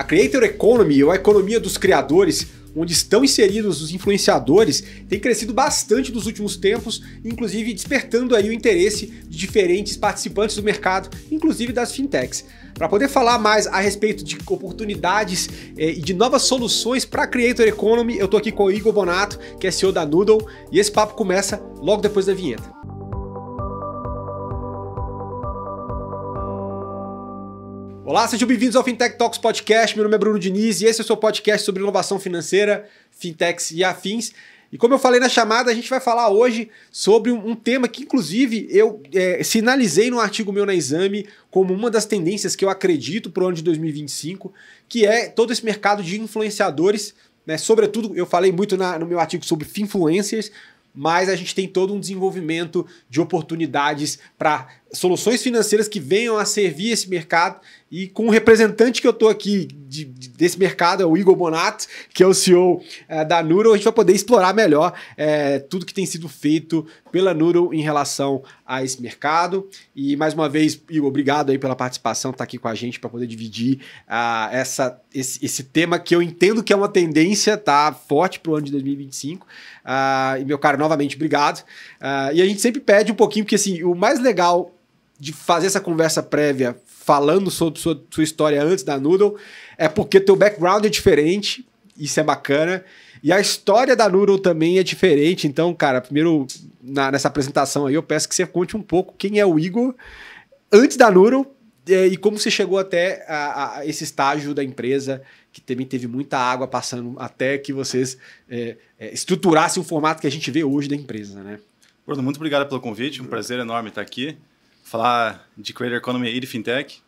A Creator Economy, ou a economia dos criadores, onde estão inseridos os influenciadores, tem crescido bastante nos últimos tempos, inclusive despertando aí o interesse de diferentes participantes do mercado, inclusive das fintechs. Para poder falar mais a respeito de oportunidades e de novas soluções para a Creator Economy, eu estou aqui com o Igor Bonato, que é CEO da Noodle, e esse papo começa logo depois da vinheta. Olá, sejam bem-vindos ao Fintech Talks Podcast. Meu nome é Bruno Diniz e esse é o seu podcast sobre inovação financeira, fintechs e afins. E como eu falei na chamada, a gente vai falar hoje sobre um tema que, inclusive, eu sinalizei no artigo meu na Exame como uma das tendências que eu acredito para o ano de 2025, que é todo esse mercado de influenciadores, né? Sobretudo, eu falei muito no meu artigo sobre finfluencers, mas a gente tem todo um desenvolvimento de oportunidades para soluções financeiras que venham a servir esse mercado. E com o representante que eu estou aqui desse mercado, é o Igor Bonato, que é o CEO da Noodle, a gente vai poder explorar melhor tudo que tem sido feito pela Noodle em relação a esse mercado. E mais uma vez, Igor, obrigado aí pela participação, estar aqui com a gente para poder dividir esse tema que eu entendo que é uma tendência, tá, forte para o ano de 2025. E meu cara, novamente, obrigado. E a gente sempre pede um pouquinho, porque assim, o mais legal de fazer essa conversa prévia falando sobre sua história antes da Noodle é porque teu background é diferente, isso é bacana, e a história da Noodle também é diferente. Então, cara, primeiro nessa apresentação aí eu peço que você conte um pouco quem é o Igor antes da Noodle e como você chegou até a esse estágio da empresa, que também teve muita água passando até que vocês estruturassem o formato que a gente vê hoje da empresa, né? Bruno, muito obrigado pelo convite, um prazer enorme estar aqui, falar de Creator Economy e de Fintech.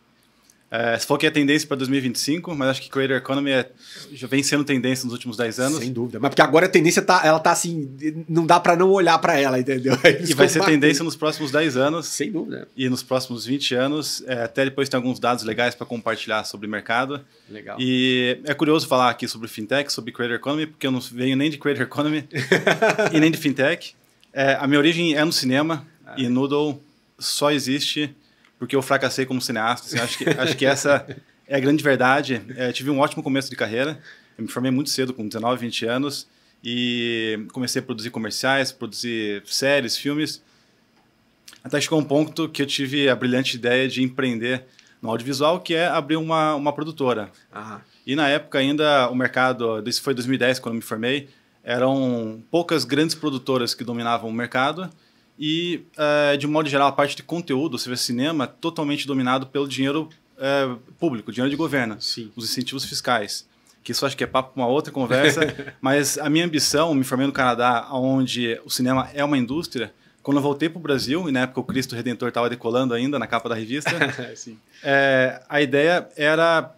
Você falou que é tendência para 2025, mas acho que Creator Economy já vem sendo tendência nos últimos 10 anos. Sem dúvida, mas porque agora a tendência ela tá assim, não dá para não olhar para ela, entendeu? E vai ser tendência nos próximos 10 anos. Sem dúvida. E nos próximos 20 anos, até depois tem alguns dados legais para compartilhar sobre o mercado. Legal. E é curioso falar aqui sobre Fintech, sobre Creator Economy, porque eu não venho nem de Creator Economy e nem de Fintech. A minha origem é no cinema e Noodle só existe porque eu fracassei como cineasta. Assim, acho que essa é a grande verdade. Tive um ótimo começo de carreira. Eu me formei muito cedo, com 19, 20 anos, e comecei a produzir comerciais, produzir séries, filmes, até chegou um ponto que eu tive a brilhante ideia de empreender no audiovisual, que é abrir uma produtora. Aham. E na época ainda o mercado, isso foi 2010 quando eu me formei, eram poucas grandes produtoras que dominavam o mercado. E, de um modo geral, a parte de conteúdo, você vê cinema, totalmente dominado pelo dinheiro público, dinheiro de governo, Sim. Os incentivos fiscais. Que isso acho que é papo para uma outra conversa, mas a minha ambição, me formei no Canadá, onde o cinema é uma indústria, quando eu voltei para o Brasil, e na época o Cristo Redentor estava decolando ainda na capa da revista, Sim. A ideia era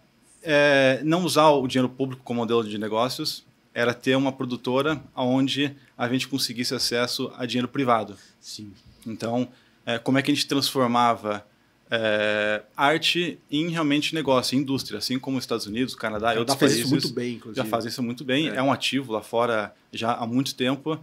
não usar o dinheiro público como modelo de negócios, era ter uma produtora onde a gente conseguisse acesso a dinheiro privado. Sim. Então, como é que a gente transformava arte em realmente negócio, em indústria, assim como os Estados Unidos, o Canadá e outros países. Isso muito bem, inclusive. Já fazem isso muito bem, é um ativo lá fora já há muito tempo.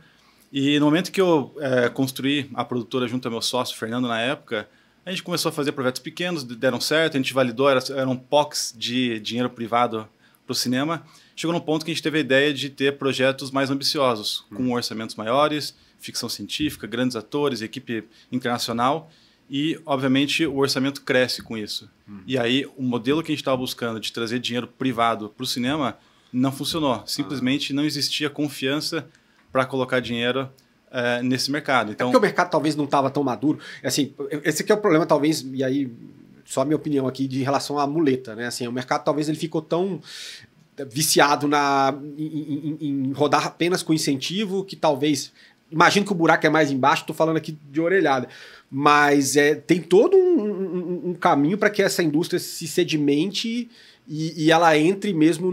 E no momento que eu construí a produtora junto ao meu sócio, Fernando, na época, a gente começou a fazer projetos pequenos, deram certo, a gente validou, eram POCs de dinheiro privado para o cinema. Chegou num ponto que a gente teve a ideia de ter projetos mais ambiciosos, com orçamentos maiores, ficção científica, grandes atores, equipe internacional, e, obviamente, o orçamento cresce com isso. E aí, o modelo que a gente estava buscando de trazer dinheiro privado para o cinema não funcionou. Simplesmente não existia confiança para colocar dinheiro nesse mercado. Então, porque o mercado talvez não estava tão maduro. Assim, esse aqui é o problema, talvez, e aí, só a minha opinião aqui, de relação à muleta, né? Assim, o mercado talvez ele ficou tão viciado em rodar apenas com incentivo, que talvez... Imagino que o buraco é mais embaixo, estou falando aqui de orelhada. Mas tem todo um caminho para que essa indústria se sedimente e ela entre mesmo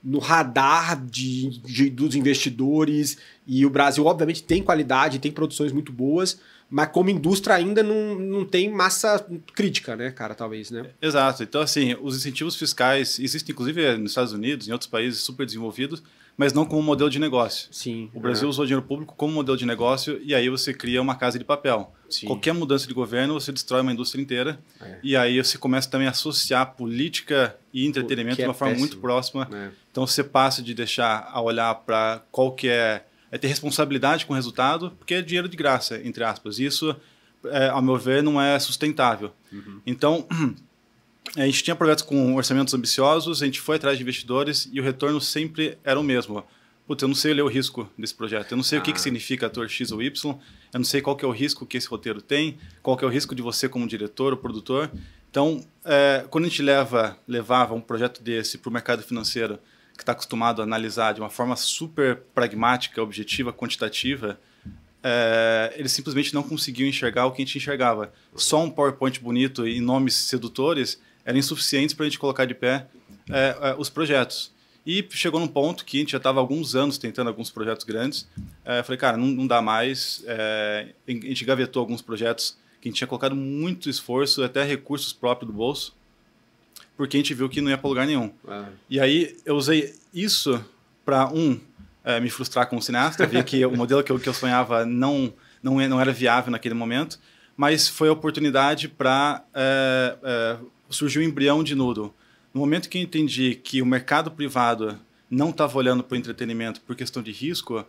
no radar dos investidores. E o Brasil, obviamente, tem qualidade, tem produções muito boas, mas como indústria ainda não tem massa crítica, né, cara, talvez, né? Exato. Então, assim, os incentivos fiscais existem, inclusive, nos Estados Unidos, em outros países super desenvolvidos, mas não como modelo de negócio. Sim. O Brasil usou dinheiro público como modelo de negócio e aí você cria uma casa de papel. Sim. Qualquer mudança de governo, você destrói uma indústria inteira. E aí você começa também a associar política e entretenimento de uma forma muito próxima. Então você passa de deixar a olhar para qual que é ter responsabilidade com o resultado, porque é dinheiro de graça, entre aspas. Isso, ao meu ver, não é sustentável. Então, a gente tinha projetos com orçamentos ambiciosos, a gente foi atrás de investidores e o retorno sempre era o mesmo. Putz, eu não sei ler o risco desse projeto, eu não sei o que significa ator X ou Y, eu não sei qual que é o risco que esse roteiro tem, qual que é o risco de você como diretor ou produtor. Então, quando a gente levava um projeto desse para o mercado financeiro, que está acostumado a analisar de uma forma super pragmática, objetiva, quantitativa, eles simplesmente não conseguiam enxergar o que a gente enxergava. Só um PowerPoint bonito e nomes sedutores eram insuficientes para a gente colocar de pé os projetos. E chegou num ponto que a gente já estava há alguns anos tentando alguns projetos grandes. Falei, cara, não dá mais. A gente gavetou alguns projetos que a gente tinha colocado muito esforço, até recursos próprios do bolso, porque a gente viu que não ia para lugar nenhum. E aí eu usei isso para, me frustrar como cineasta, vi que o modelo que eu sonhava não era viável naquele momento, mas foi a oportunidade para surgir o embrião de Noodle. No momento que eu entendi que o mercado privado não estava olhando para o entretenimento por questão de risco,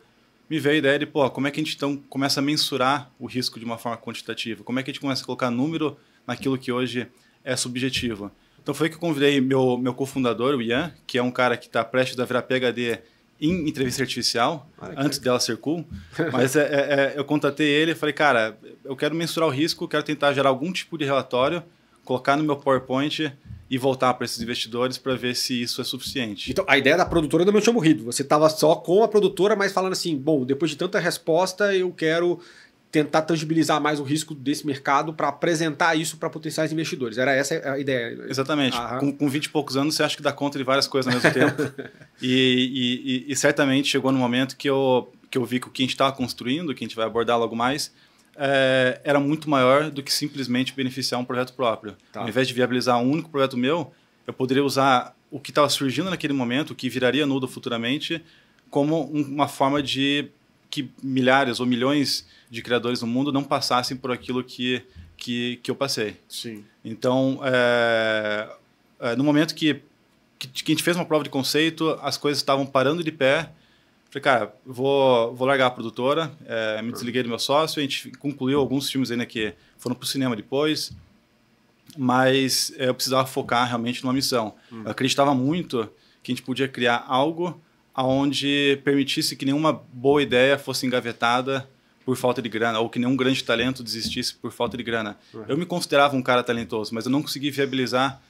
me veio a ideia de, como é que a gente então começa a mensurar o risco de uma forma quantitativa? Como é que a gente começa a colocar número naquilo que hoje é subjetivo? Então foi que eu convidei meu cofundador, o Ian, que é um cara que está prestes a virar PhD em inteligência artificial, antes dela ser cool. Mas eu contatei ele e falei, cara, eu quero mensurar o risco, quero tentar gerar algum tipo de relatório, colocar no meu PowerPoint e voltar para esses investidores para ver se isso é suficiente. Então, a ideia da produtora ainda não tinha morrido. Você estava só com a produtora, mas falando assim, bom, depois de tanta resposta, eu quero tentar tangibilizar mais o risco desse mercado para apresentar isso para potenciais investidores. Era essa a ideia. Exatamente. Com 20 e poucos anos, você acha que dá conta de várias coisas ao mesmo tempo. E certamente chegou no momento que eu vi que o que a gente estava construindo, que a gente vai abordar logo mais, era muito maior do que simplesmente beneficiar um projeto próprio. Ao invés de viabilizar um único projeto meu, eu poderia usar o que estava surgindo naquele momento, o que viraria Noodle futuramente, como uma forma de que milhares ou milhões de criadores no mundo não passassem por aquilo que eu passei. Sim. Então, no momento que a gente fez uma prova de conceito, as coisas estavam parando de pé. Falei, cara, vou largar a produtora, me desliguei do meu sócio, a gente concluiu alguns filmes ainda que foram para o cinema depois, mas eu precisava focar realmente numa missão. Eu acreditava muito que a gente podia criar algo onde permitisse que nenhuma boa ideia fosse engavetada por falta de grana, ou que nenhum grande talento desistisse por falta de grana. Eu me considerava um cara talentoso, mas eu não consegui viabilizar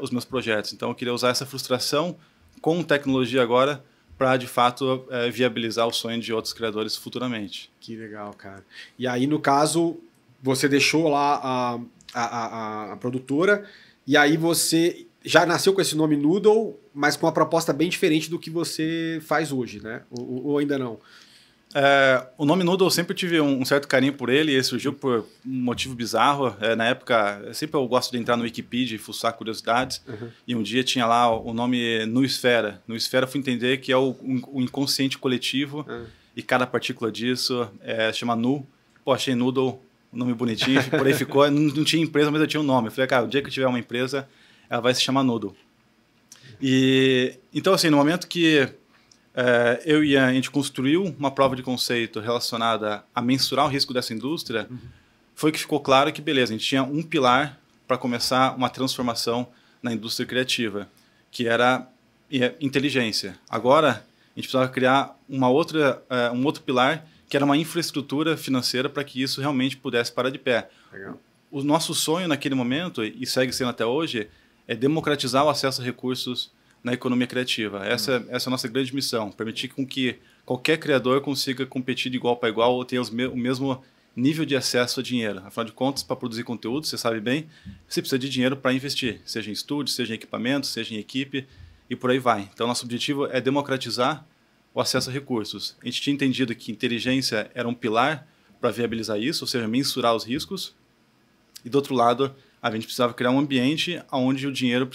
os meus projetos. Então eu queria usar essa frustração com tecnologia agora para, de fato, viabilizar o sonho de outros criadores futuramente. Que legal, cara. E aí, no caso, você deixou lá a produtora, e aí você já nasceu com esse nome Noodle, mas com uma proposta bem diferente do que você faz hoje, né? Ou ainda não? O nome Noodle, eu sempre tive um certo carinho por ele, e ele surgiu por um motivo bizarro. Na época, sempre eu gosto de entrar no Wikipedia e fuçar curiosidades, e um dia tinha lá o nome Nuesfera. Nuesfera eu fui entender que é o inconsciente coletivo, e cada partícula disso chama Nu. Pô, achei Noodle, um nome bonitinho, por aí ficou. Não tinha empresa, mas eu tinha um nome. Eu falei, cara, o dia que eu tiver uma empresa, ela vai se chamar Noodle. Então, assim, no momento que eu e a gente construiu uma prova de conceito relacionada a mensurar o risco dessa indústria, foi que ficou claro que, beleza, a gente tinha um pilar para começar uma transformação na indústria criativa, que era inteligência. Agora, a gente precisava criar um outro pilar, que era uma infraestrutura financeira para que isso realmente pudesse parar de pé. Legal. O nosso sonho naquele momento, e segue sendo até hoje, é democratizar o acesso a recursos na economia criativa. Essa é a nossa grande missão, permitir com que qualquer criador consiga competir de igual para igual ou tenha o mesmo nível de acesso a dinheiro. Afinal de contas, para produzir conteúdo, você sabe bem, você precisa de dinheiro para investir, seja em estúdio, seja em equipamento, seja em equipe e por aí vai. Então, nosso objetivo é democratizar o acesso a recursos. A gente tinha entendido que inteligência era um pilar para viabilizar isso, ou seja, mensurar os riscos, e do outro lado, a gente precisava criar um ambiente onde o dinheiro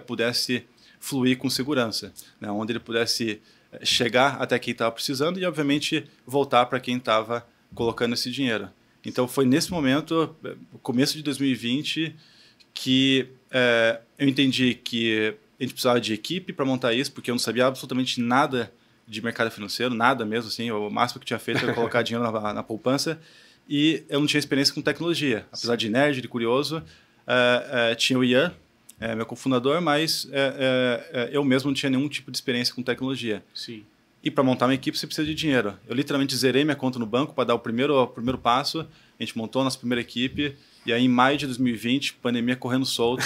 pudesse fluir com segurança, né? Onde ele pudesse chegar até quem estava precisando e, obviamente, voltar para quem estava colocando esse dinheiro. Então, foi nesse momento, começo de 2020, que eu entendi que a gente precisava de equipe para montar isso, porque eu não sabia absolutamente nada de mercado financeiro, nada mesmo, assim, o máximo que tinha feito era colocar dinheiro na poupança, e eu não tinha experiência com tecnologia. Apesar de nerd, de curioso, tinha o Ian, meu cofundador, mas eu mesmo não tinha nenhum tipo de experiência com tecnologia. Sim. E para montar uma equipe você precisa de dinheiro. Eu literalmente zerei minha conta no banco para dar o primeiro passo, a gente montou a nossa primeira equipe, e aí em maio de 2020, pandemia correndo solto,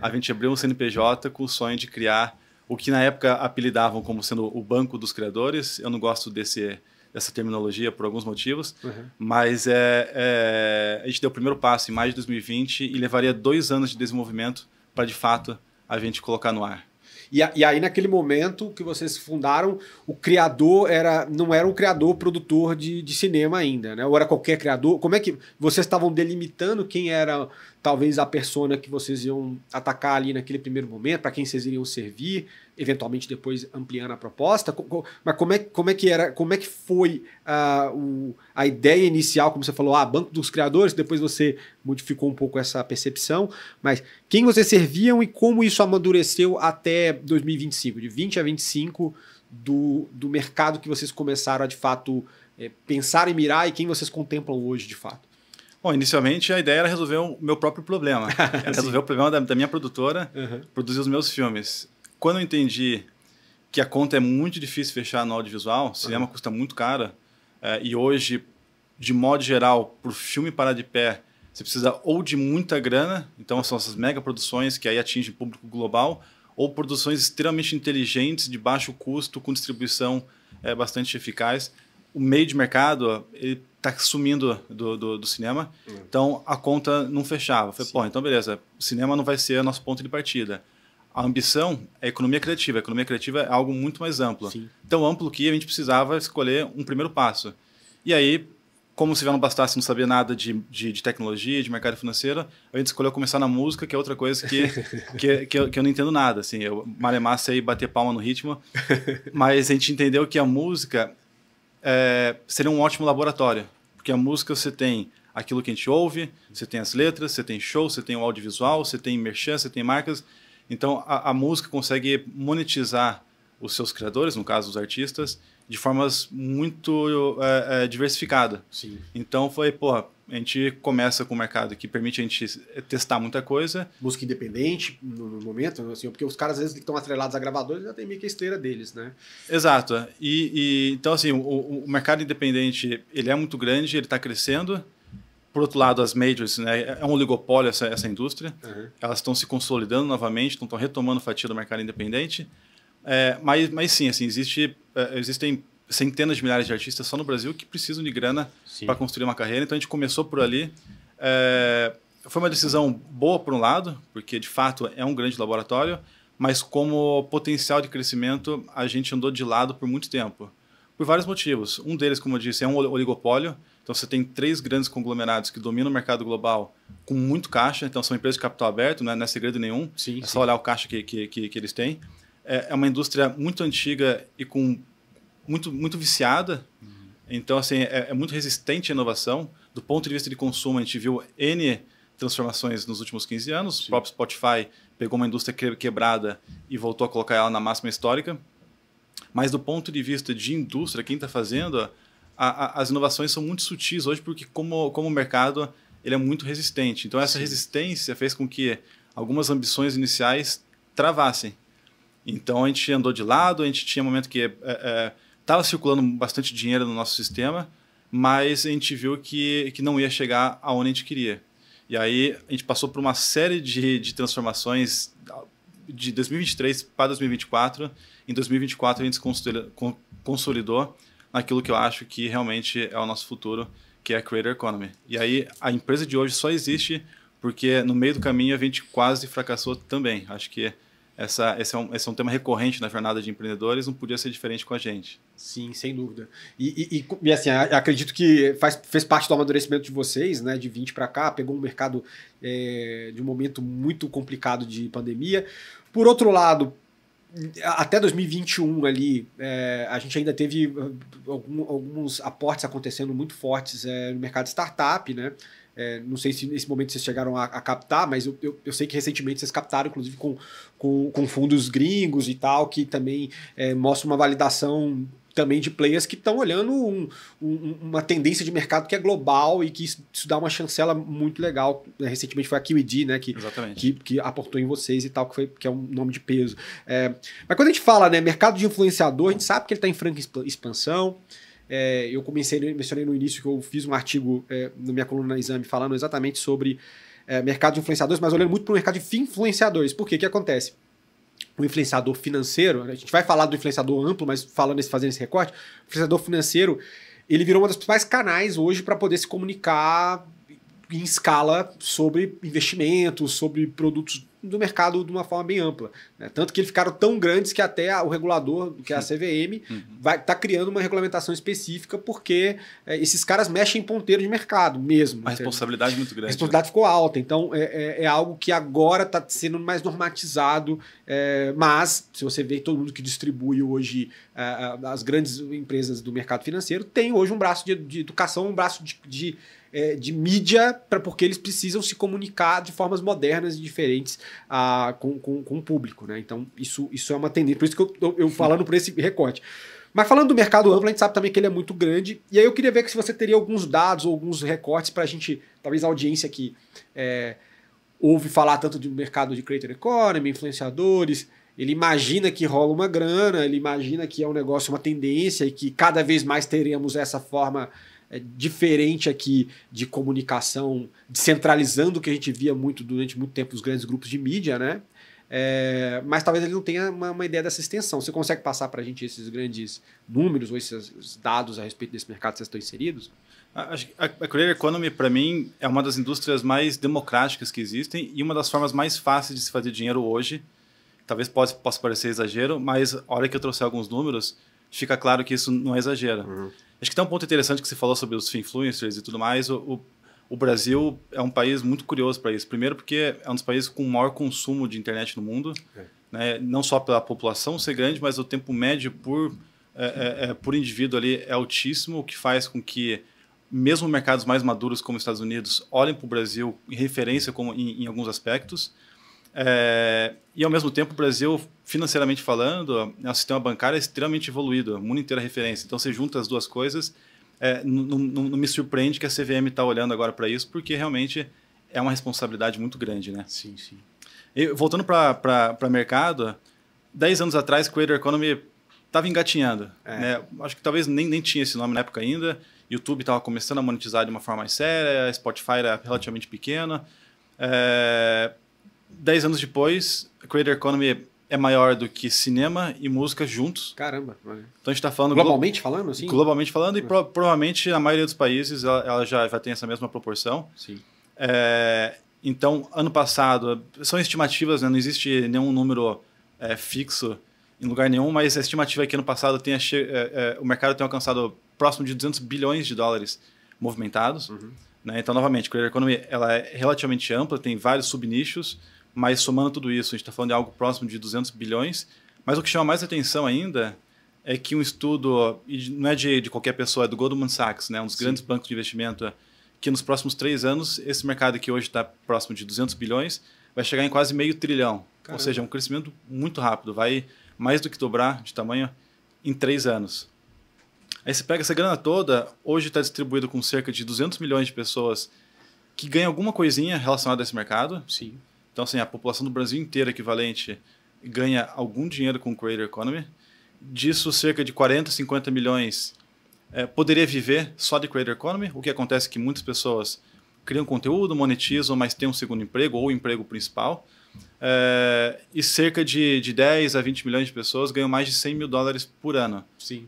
a gente abriu um CNPJ com o sonho de criar o que na época apelidavam como sendo o banco dos criadores. Eu não gosto dessa terminologia por alguns motivos, mas a gente deu o primeiro passo em maio de 2020 e levaria 2 anos de desenvolvimento para, de fato, a gente colocar no ar. E aí, naquele momento que vocês fundaram, o criador não era um criador produtor de cinema ainda, né? Ou era qualquer criador? Como é que vocês estavam delimitando quem era talvez a persona que vocês iam atacar ali naquele primeiro momento, para quem vocês iriam servir, eventualmente depois ampliando a proposta? Mas como é que foi a ideia inicial, como você falou, banco dos criadores, depois você modificou um pouco essa percepção, mas quem vocês serviam e como isso amadureceu até 2025, de 20 a 25 do mercado que vocês começaram a, de fato, pensar e mirar, e quem vocês contemplam hoje, de fato? Bom, inicialmente a ideia era resolver o meu próprio problema. Era resolver o problema da minha produtora, produzir os meus filmes. Quando eu entendi que a conta é muito difícil fechar no audiovisual, cinema custa muito caro, e hoje, de modo geral, para o filme parar de pé, você precisa ou de muita grana, então são essas mega produções que aí atingem o público global, ou produções extremamente inteligentes, de baixo custo, com distribuição bastante eficaz. O meio de mercado está sumindo do cinema, então a conta não fechava. Eu falei, então beleza, o cinema não vai ser nosso ponto de partida. A ambição é a economia criativa. A economia criativa é algo muito mais amplo. Sim. Tão amplo que a gente precisava escolher um primeiro passo. E aí, como se já não bastasse não saber nada de tecnologia, de mercado financeiro, a gente escolheu começar na música, que é outra coisa que eu não entendo nada. Assim, eu malemar sei bater palma no ritmo, mas a gente entendeu que a música seria um ótimo laboratório. Porque a música você tem aquilo que a gente ouve, você tem as letras, você tem show, você tem o audiovisual, você tem merchan, você tem marcas. Então, a música consegue monetizar os seus criadores, no caso, os artistas, de formas muito diversificadas. Sim. Então, a gente começa com um mercado que permite a gente testar muita coisa. Música independente, no momento, assim, porque os caras, às vezes, que estão atrelados a gravadores, já tem meio que a esteira deles, né? Exato. Então, assim, o mercado independente, ele é muito grande, ele está crescendo. Por outro lado, as majors, né, é um oligopólio essa indústria. Elas estão se consolidando novamente, estão retomando fatia do mercado independente. Mas sim, assim, existem centenas de milhares de artistas só no Brasil que precisam de grana para construir uma carreira. Então a gente começou por ali. Foi uma decisão boa por um lado, porque de fato é um grande laboratório, mas como potencial de crescimento a gente andou de lado por muito tempo. Por vários motivos. Um deles, como eu disse, é um oligopólio. Então, você tem 3 grandes conglomerados que dominam o mercado global com muito caixa. Então, são empresas de capital aberto, não é segredo nenhum. Sim, só olhar o caixa que eles têm. É uma indústria muito antiga e muito viciada. Então, assim, é muito resistente à inovação. Do ponto de vista de consumo, a gente viu N transformações nos últimos 15 anos. O próprio Spotify pegou uma indústria quebrada e voltou a colocar ela na máxima histórica. Mas do ponto de vista de indústria, quem está fazendo, as inovações são muito sutis hoje, porque como o mercado ele é muito resistente. Então, essa resistência fez com que algumas ambições iniciais travassem. Então, a gente andou de lado, a gente tinha um momento que estava circulando bastante dinheiro no nosso sistema, mas a gente viu que não ia chegar aonde a gente queria. E aí, a gente passou por uma série de transformações de 2023 para 2024. Em 2024, a gente se consolidou naquilo que eu acho que realmente é o nosso futuro, que é a Creator Economy. E aí, a empresa de hoje só existe porque no meio do caminho a gente quase fracassou também. Acho que esse é um tema recorrente na jornada de empreendedores, não podia ser diferente com a gente. Sim, sem dúvida. E assim, acredito que fez parte do amadurecimento de vocês, né, de 20 para cá, pegou um mercado de um momento muito complicado de pandemia. Por outro lado, até 2021 ali, a gente ainda teve alguns aportes acontecendo muito fortes no mercado de startup, né? Não sei se nesse momento vocês chegaram a captar, mas eu sei que recentemente vocês captaram, inclusive com fundos gringos e tal, que também mostra uma validação também de players que estão olhando uma tendência de mercado que é global e que isso dá uma chancela muito legal. Recentemente foi a QED, né, que aportou em vocês e tal, que é um nome de peso. Mas quando a gente fala, né, mercado de influenciador, a gente sabe que ele está em franca expansão. Eu mencionei no início que eu fiz um artigo na minha coluna na Exame falando exatamente sobre mercado de influenciadores, mas olhando muito para o mercado de influenciadores. Por quê? O que acontece? O influenciador financeiro, a gente vai falar do influenciador amplo, mas fazendo esse recorte, o influenciador financeiro, ele virou um dos principais canais hoje para poder se comunicar em escala sobre investimentos, sobre produtos do mercado de uma forma bem ampla, né? Tanto que eles ficaram tão grandes que até o regulador, que é a CVM, vai estar criando uma regulamentação específica porque esses caras mexem em ponteiro de mercado mesmo. Uma responsabilidade muito grande. A responsabilidade ficou alta, então é algo que agora está sendo mais normatizado, mas se você vê todo mundo que distribui hoje as grandes empresas do mercado financeiro tem hoje um braço de educação, um braço de mídia, porque eles precisam se comunicar de formas modernas e diferentes com o público, né? Então, isso é uma tendência. Por isso que eu falando por esse recorte. Mas falando do mercado amplo, a gente sabe também que ele é muito grande. E aí eu queria ver que se você teria alguns dados ou alguns recortes para a gente, talvez a audiência que ouve falar tanto do mercado de creator economy, influenciadores, ele imagina que rola uma grana, ele imagina que é um negócio, uma tendência e que cada vez mais teremos essa forma diferente aqui de comunicação, descentralizando o que a gente via durante muito tempo os grandes grupos de mídia, né? Mas talvez ele não tenha uma ideia dessa extensão. Você consegue passar para a gente esses grandes números ou esses dados a respeito desse mercado que vocês estão inseridos? A Creator Economy, para mim, é uma das indústrias mais democráticas que existem e uma das formas mais fáceis de se fazer dinheiro hoje. Talvez possa parecer exagero, mas a hora que eu trouxer alguns números, fica claro que isso não é exagero. Acho que tem um ponto interessante que você falou sobre os influencers e tudo mais. O Brasil é um país muito curioso para isso. Primeiro porque é um dos países com o maior consumo de internet no mundo. Né? Não só pela população ser grande, mas o tempo médio por indivíduo ali é altíssimo, o que faz com que mesmo mercados mais maduros como os Estados Unidos olhem para o Brasil em referência em alguns aspectos. E ao mesmo tempo o Brasil, financeiramente falando, é um sistema bancário extremamente evoluído, o mundo inteiro é referência. Então você junta as duas coisas, não me surpreende que a CVM está olhando agora para isso, porque realmente é uma responsabilidade muito grande, né? Sim, sim. E, voltando para mercado, 10 anos atrás, Creator Economy estava engatinhando. Né? Acho que talvez nem tinha esse nome na época ainda. YouTube estava começando a monetizar de uma forma mais séria, Spotify era relativamente pequeno. 10 anos depois, a Creator Economy é maior do que cinema e música juntos. Caramba. Então a gente está falando... Globalmente falando, assim? Globalmente falando, e provavelmente na maioria dos países ela já tem essa mesma proporção. Sim. Então, ano passado, são estimativas, né? Não existe nenhum número fixo em lugar nenhum, mas a estimativa é que ano passado o mercado tenha alcançado próximo de 200 bilhões de dólares movimentados. Né? Então, novamente, a Creator Economy ela é relativamente ampla, tem vários subnichos, mas somando tudo isso, a gente está falando de algo próximo de 200 bilhões. Mas o que chama mais atenção ainda é que um estudo, e não é de qualquer pessoa, é do Goldman Sachs, né? Um dos grandes bancos de investimento, que nos próximos 3 anos, esse mercado que hoje está próximo de 200 bilhões, vai chegar em quase meio trilhão. Caramba. Ou seja, é um crescimento muito rápido, vai mais do que dobrar de tamanho em 3 anos. Aí você pega essa grana toda, hoje está distribuído com cerca de 200 milhões de pessoas que ganham alguma coisinha relacionada a esse mercado. Sim. Então, assim, a população do Brasil inteira equivalente ganha algum dinheiro com o Creator Economy. Disso, cerca de 40, 50 milhões poderia viver só de Creator Economy. O que acontece é que muitas pessoas criam conteúdo, monetizam, mas têm um segundo emprego ou o emprego principal. E cerca de 10 a 20 milhões de pessoas ganham mais de 100 mil dólares por ano. Sim.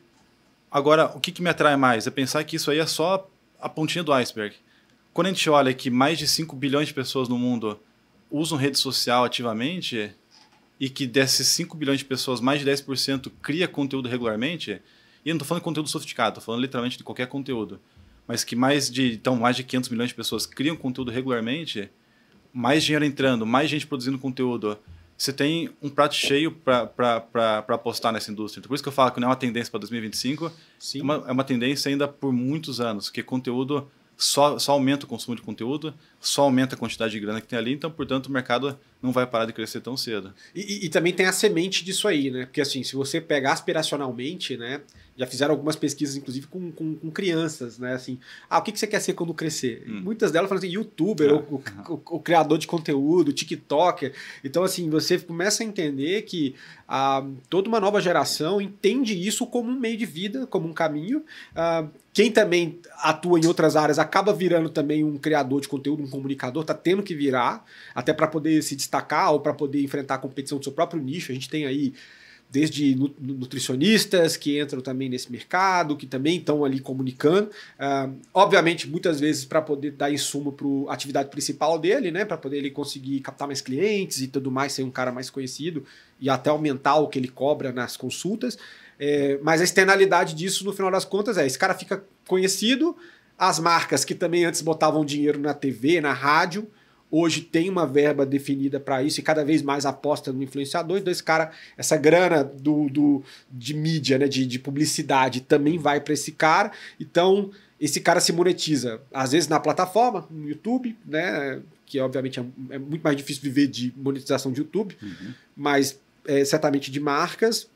Agora, o que me atrai mais é pensar que isso aí é só a pontinha do iceberg. Quando a gente olha que mais de 5 bilhões de pessoas no mundo usam rede social ativamente e que desses 5 bilhões de pessoas, mais de 10% cria conteúdo regularmente, e eu não estou falando de conteúdo sofisticado, estou falando literalmente de qualquer conteúdo, mas que mais de 500 milhões de pessoas criam conteúdo regularmente, mais dinheiro entrando, mais gente produzindo conteúdo, você tem um prato cheio para apostar nessa indústria. Então, por isso que eu falo que não é uma tendência para 2025, Sim. é uma tendência ainda por muitos anos, porque conteúdo só aumenta o consumo de conteúdo, só aumenta a quantidade de grana que tem ali, então, portanto, o mercado não vai parar de crescer tão cedo. E também tem a semente disso aí, né? Porque assim, se você pegar aspiracionalmente, né? Já fizeram algumas pesquisas, inclusive, com crianças, né? Assim, o que você quer ser quando crescer? Muitas delas falam assim, youtuber, o criador de conteúdo, tiktoker. Então, assim, você começa a entender que toda uma nova geração entende isso como um meio de vida, como um caminho. Quem também atua em outras áreas acaba virando também um criador de conteúdo, um comunicador, tá tendo que virar, até para poder se destacar ou para poder enfrentar a competição do seu próprio nicho. A gente tem aí desde nutricionistas que entram também nesse mercado, que também estão ali comunicando. Obviamente, muitas vezes para poder dar insumo para a atividade principal dele, né? Para poder ele conseguir captar mais clientes e tudo mais, ser um cara mais conhecido e até aumentar o que ele cobra nas consultas. Mas a externalidade disso, no final das contas, esse cara fica conhecido, as marcas que também antes botavam dinheiro na TV, na rádio, hoje tem uma verba definida para isso e cada vez mais aposta no influenciador. Então, essa grana de mídia, né, de publicidade, também vai para esse cara. Então, esse cara se monetiza, às vezes na plataforma, no YouTube, né, que obviamente é muito mais difícil viver de monetização de YouTube, mas certamente de marcas,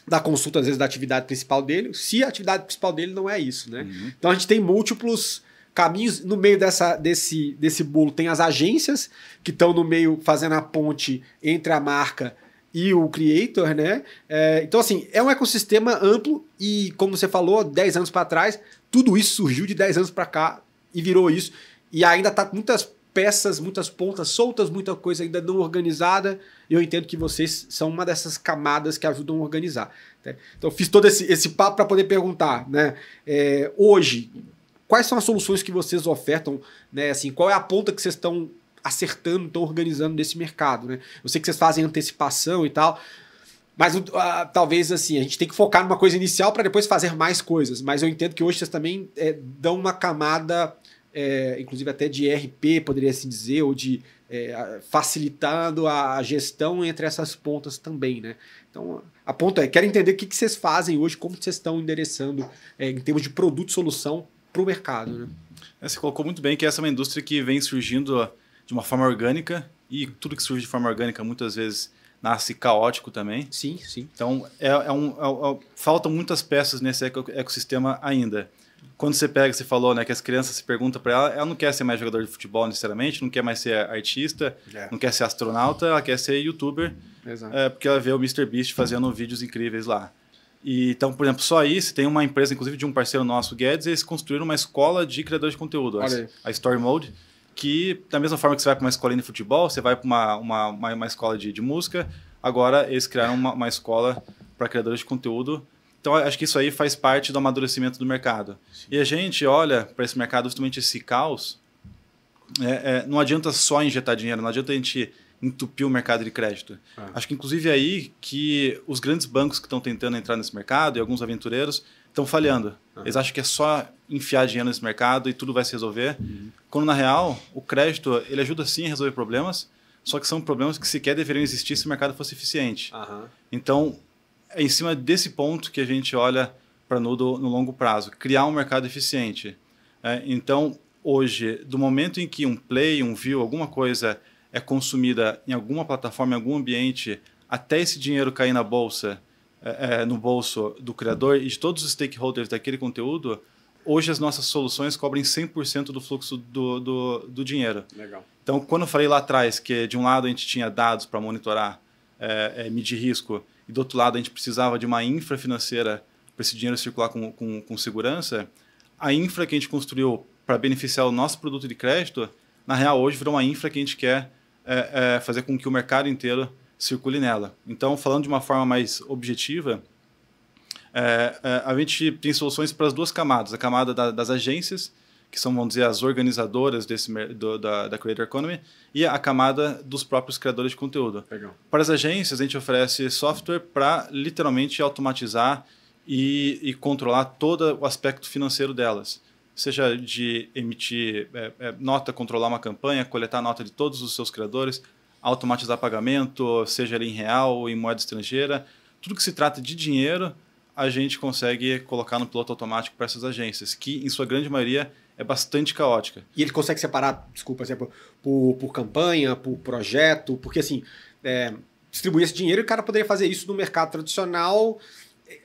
da consulta, às vezes, da atividade principal dele, se a atividade principal dele não é isso, né? Então, a gente tem múltiplos caminhos. No meio desse bolo tem as agências que estão no meio fazendo a ponte entre a marca e o creator, né? Então, assim, é um ecossistema amplo e, como você falou, 10 anos para trás, tudo isso surgiu de 10 anos para cá e virou isso. E ainda tá muitas peças, muitas pontas soltas, muita coisa ainda não organizada. Eu entendo que vocês são uma dessas camadas que ajudam a organizar. Né? Então, fiz todo esse papo para poder perguntar, né? Hoje, quais são as soluções que vocês ofertam? Né? Assim, qual é a ponta que vocês estão acertando, estão organizando nesse mercado? Né? Eu sei que vocês fazem antecipação e tal, mas talvez assim, a gente tem que focar numa coisa inicial para depois fazer mais coisas. Mas eu entendo que hoje vocês também dão uma camada, inclusive até de ERP, poderia assim dizer, ou de facilitando a gestão entre essas pontas também, né? Então, a ponta quero entender o que vocês fazem hoje, como vocês estão endereçando em termos de produto e solução para o mercado, né? Você colocou muito bem que essa é uma indústria que vem surgindo de uma forma orgânica e tudo que surge de forma orgânica muitas vezes nasce caótico também. Sim, sim. Então, faltam muitas peças nesse ecossistema ainda. Quando você falou, né, que as crianças se perguntam para ela não quer ser mais jogador de futebol necessariamente, não quer mais ser artista, não quer ser astronauta, ela quer ser youtuber, porque ela vê o MrBeast fazendo vídeos incríveis lá. E, então, por exemplo, só aí, você tem uma empresa, inclusive de um parceiro nosso, o Guedes, eles construíram uma escola de criadores de conteúdo, a Story Mode, que da mesma forma que você vai para uma escolinha de futebol, você vai para uma escola de música, agora eles criaram uma escola para criadores de conteúdo. Então, acho que isso aí faz parte do amadurecimento do mercado. Sim. E a gente olha para esse mercado, justamente esse caos, não adianta só injetar dinheiro, não adianta a gente entupir o mercado de crédito. Acho que, inclusive, é aí que os grandes bancos que estão tentando entrar nesse mercado e alguns aventureiros estão falhando. Eles acham que é só enfiar dinheiro nesse mercado e tudo vai se resolver. Quando, na real, o crédito ele ajuda sim a resolver problemas, só que são problemas que sequer deveriam existir se o mercado fosse eficiente. Então, é em cima desse ponto que a gente olha para no longo prazo, criar um mercado eficiente. Então, hoje, do momento em que um play, um view, alguma coisa é consumida em alguma plataforma, em algum ambiente, até esse dinheiro cair na bolsa, no bolso do criador e de todos os stakeholders daquele conteúdo, hoje as nossas soluções cobrem 100% do fluxo do dinheiro. Legal. Então, quando eu falei lá atrás que de um lado a gente tinha dados para monitorar, medir risco, e do outro lado a gente precisava de uma infra financeira para esse dinheiro circular com segurança, a infra que a gente construiu para beneficiar o nosso produto de crédito, na real hoje virou uma infra que a gente quer fazer com que o mercado inteiro circule nela. Então, falando de uma forma mais objetiva, a gente tem soluções para as duas camadas. A camada das agências, que são, vamos dizer, as organizadoras da Creator Economy, e a camada dos próprios criadores de conteúdo. Legal. Para as agências, a gente oferece software para literalmente automatizar e controlar todo o aspecto financeiro delas. Seja de emitir nota, controlar uma campanha, coletar nota de todos os seus criadores, automatizar pagamento, seja ele em real ou em moeda estrangeira. Tudo que se trata de dinheiro, a gente consegue colocar no piloto automático para essas agências, que em sua grande maioria é bastante caótica. E ele consegue separar, desculpa, por campanha, por projeto, porque assim, distribuir esse dinheiro, o cara poderia fazer isso no mercado tradicional,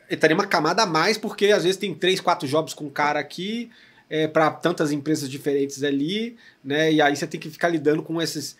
estaria uma camada a mais, porque às vezes tem 3, 4 jobs com um cara aqui, para tantas empresas diferentes ali, né? E aí você tem que ficar lidando com esses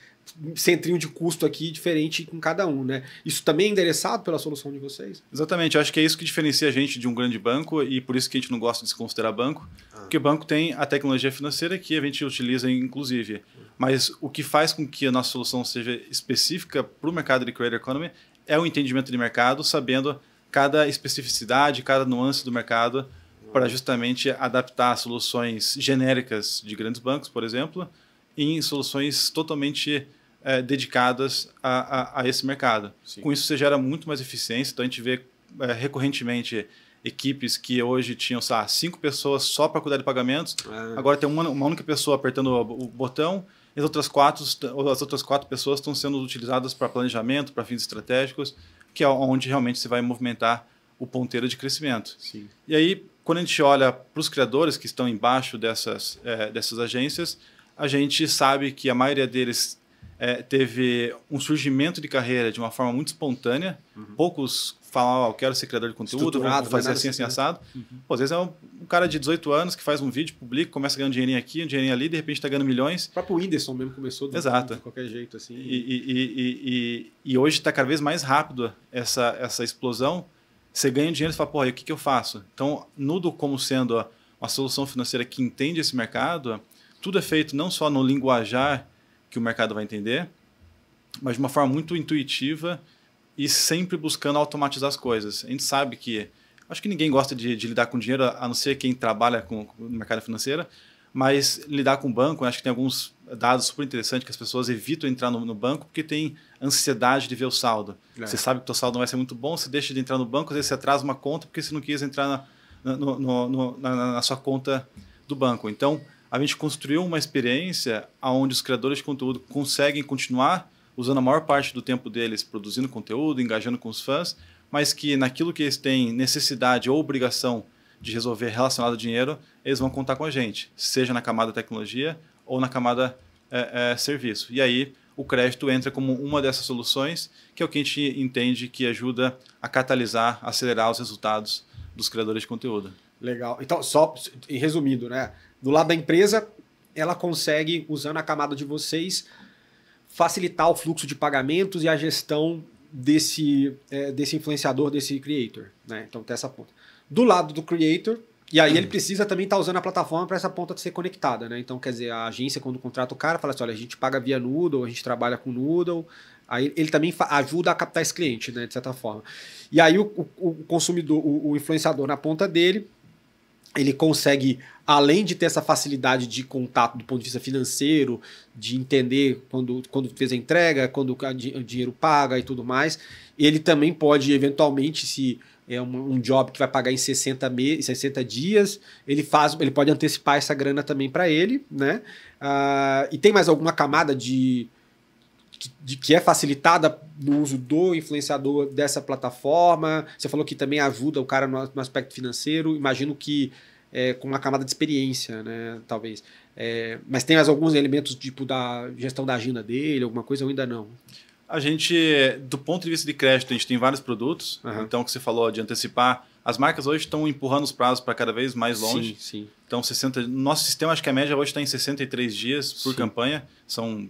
centrinho de custo aqui diferente com cada um, né? Isso também é endereçado pela solução de vocês? Exatamente, eu acho que é isso que diferencia a gente de um grande banco e por isso que a gente não gosta de se considerar banco, porque banco tem a tecnologia financeira que a gente utiliza inclusive, mas o que faz com que a nossa solução seja específica para o mercado de Creator Economy é o entendimento de mercado, sabendo cada especificidade, cada nuance do mercado para justamente adaptar soluções genéricas de grandes bancos, por exemplo, em soluções totalmente dedicadas a esse mercado. Sim. Com isso, você gera muito mais eficiência. Então, a gente vê recorrentemente equipes que hoje tinham 5 pessoas só para cuidar de pagamentos. Agora tem uma única pessoa apertando o botão e as outras 4 pessoas estão sendo utilizadas para planejamento, para fins estratégicos, que é onde realmente você vai movimentar o ponteiro de crescimento. Sim. E aí, quando a gente olha para os criadores que estão embaixo dessas agências, a gente sabe que a maioria deles teve um surgimento de carreira de uma forma muito espontânea. Poucos falam, eu quero ser criador de conteúdo, vou fazer assim, assado. Pô, às vezes é um cara de 18 anos que faz um vídeo, publica, começa a ganhar um dinheirinho aqui, um dinheirinho ali, de repente está ganhando milhões. O próprio Whindersson mesmo começou de qualquer jeito. Assim. E hoje está cada vez mais rápido essa explosão. Você ganha dinheiro e fala, pô, e o que eu faço? Então, Nudo como sendo uma solução financeira que entende esse mercado, tudo é feito não só no linguajar que o mercado vai entender, mas de uma forma muito intuitiva e sempre buscando automatizar as coisas. A gente sabe que... Acho que ninguém gosta de lidar com dinheiro, a não ser quem trabalha no mercado financeiro, mas lidar com banco, acho que tem alguns dados super interessantes que as pessoas evitam entrar no banco porque tem ansiedade de ver o saldo. Você sabe que o seu saldo não vai ser muito bom, você deixa de entrar no banco, às vezes você atrasa uma conta porque você não quis entrar na sua conta do banco. Então, a gente construiu uma experiência onde os criadores de conteúdo conseguem continuar usando a maior parte do tempo deles produzindo conteúdo, engajando com os fãs, mas que naquilo que eles têm necessidade ou obrigação de resolver relacionado ao dinheiro, eles vão contar com a gente, seja na camada tecnologia ou na camada serviço. E aí o crédito entra como uma dessas soluções, que é o que a gente entende que ajuda a catalisar, acelerar os resultados dos criadores de conteúdo. Legal. Então, só em resumindo, né? Do lado da empresa, ela consegue, usando a camada de vocês, facilitar o fluxo de pagamentos e a gestão desse influenciador, desse creator. Né? Então, tem essa ponta. Do lado do creator, e aí ele precisa também estar usando a plataforma para essa ponta ser conectada. Né? Então, quer dizer, a agência, quando contrata o cara, fala assim, olha, a gente paga via Noodle, a gente trabalha com Noodle. Aí ele também ajuda a captar esse cliente, né, de certa forma. E aí o consumidor, o influenciador na ponta dele, ele consegue, além de ter essa facilidade de contato do ponto de vista financeiro, de entender quando fez a entrega, quando o dinheiro paga e tudo mais, ele também pode, eventualmente, se é um job que vai pagar em 60 dias, ele pode antecipar essa grana também para ele, né? E tem mais alguma camada de que é facilitada no uso do influenciador dessa plataforma? Você falou que também ajuda o cara no aspecto financeiro, imagino que com uma camada de experiência, né, talvez. Mas tem mais alguns elementos tipo da gestão da agenda dele, alguma coisa ou ainda não? A gente, do ponto de vista de crédito, a gente tem vários produtos. Então, o que você falou de antecipar, as marcas hoje estão empurrando os prazos para cada vez mais longe. Sim. Então, nosso sistema, acho que a média hoje está em 63 dias por campanha. São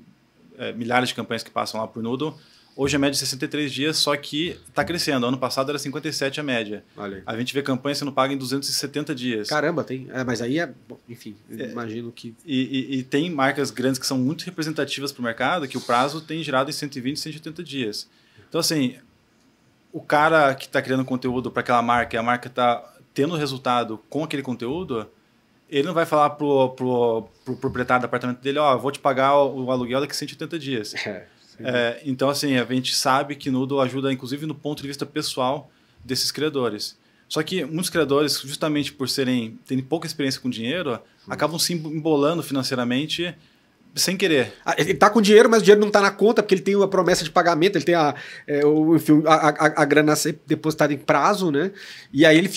milhares de campanhas que passam lá por Noodle. Hoje a média é 63 dias, só que está crescendo. Ano passado era 57 a média. Olha. A gente vê campanha sendo paga em 270 dias. Caramba, tem. Mas aí bom, enfim, imagino que... E tem marcas grandes que são muito representativas para o mercado, que o prazo tem girado em 120, 180 dias. Então, assim, o cara que está criando conteúdo para aquela marca, e a marca está tendo resultado com aquele conteúdo, ele não vai falar pro proprietário do apartamento dele, vou te pagar o aluguel daqui a 180 dias. Então, assim, a gente sabe que Noodle ajuda, inclusive, no ponto de vista pessoal desses criadores. Só que muitos criadores, justamente por terem pouca experiência com dinheiro, acabam se embolando financeiramente sem querer. Ele tá com dinheiro, mas o dinheiro não tá na conta, porque ele tem uma promessa de pagamento, ele tem enfim, a grana a ser depositada em prazo, né? E aí ele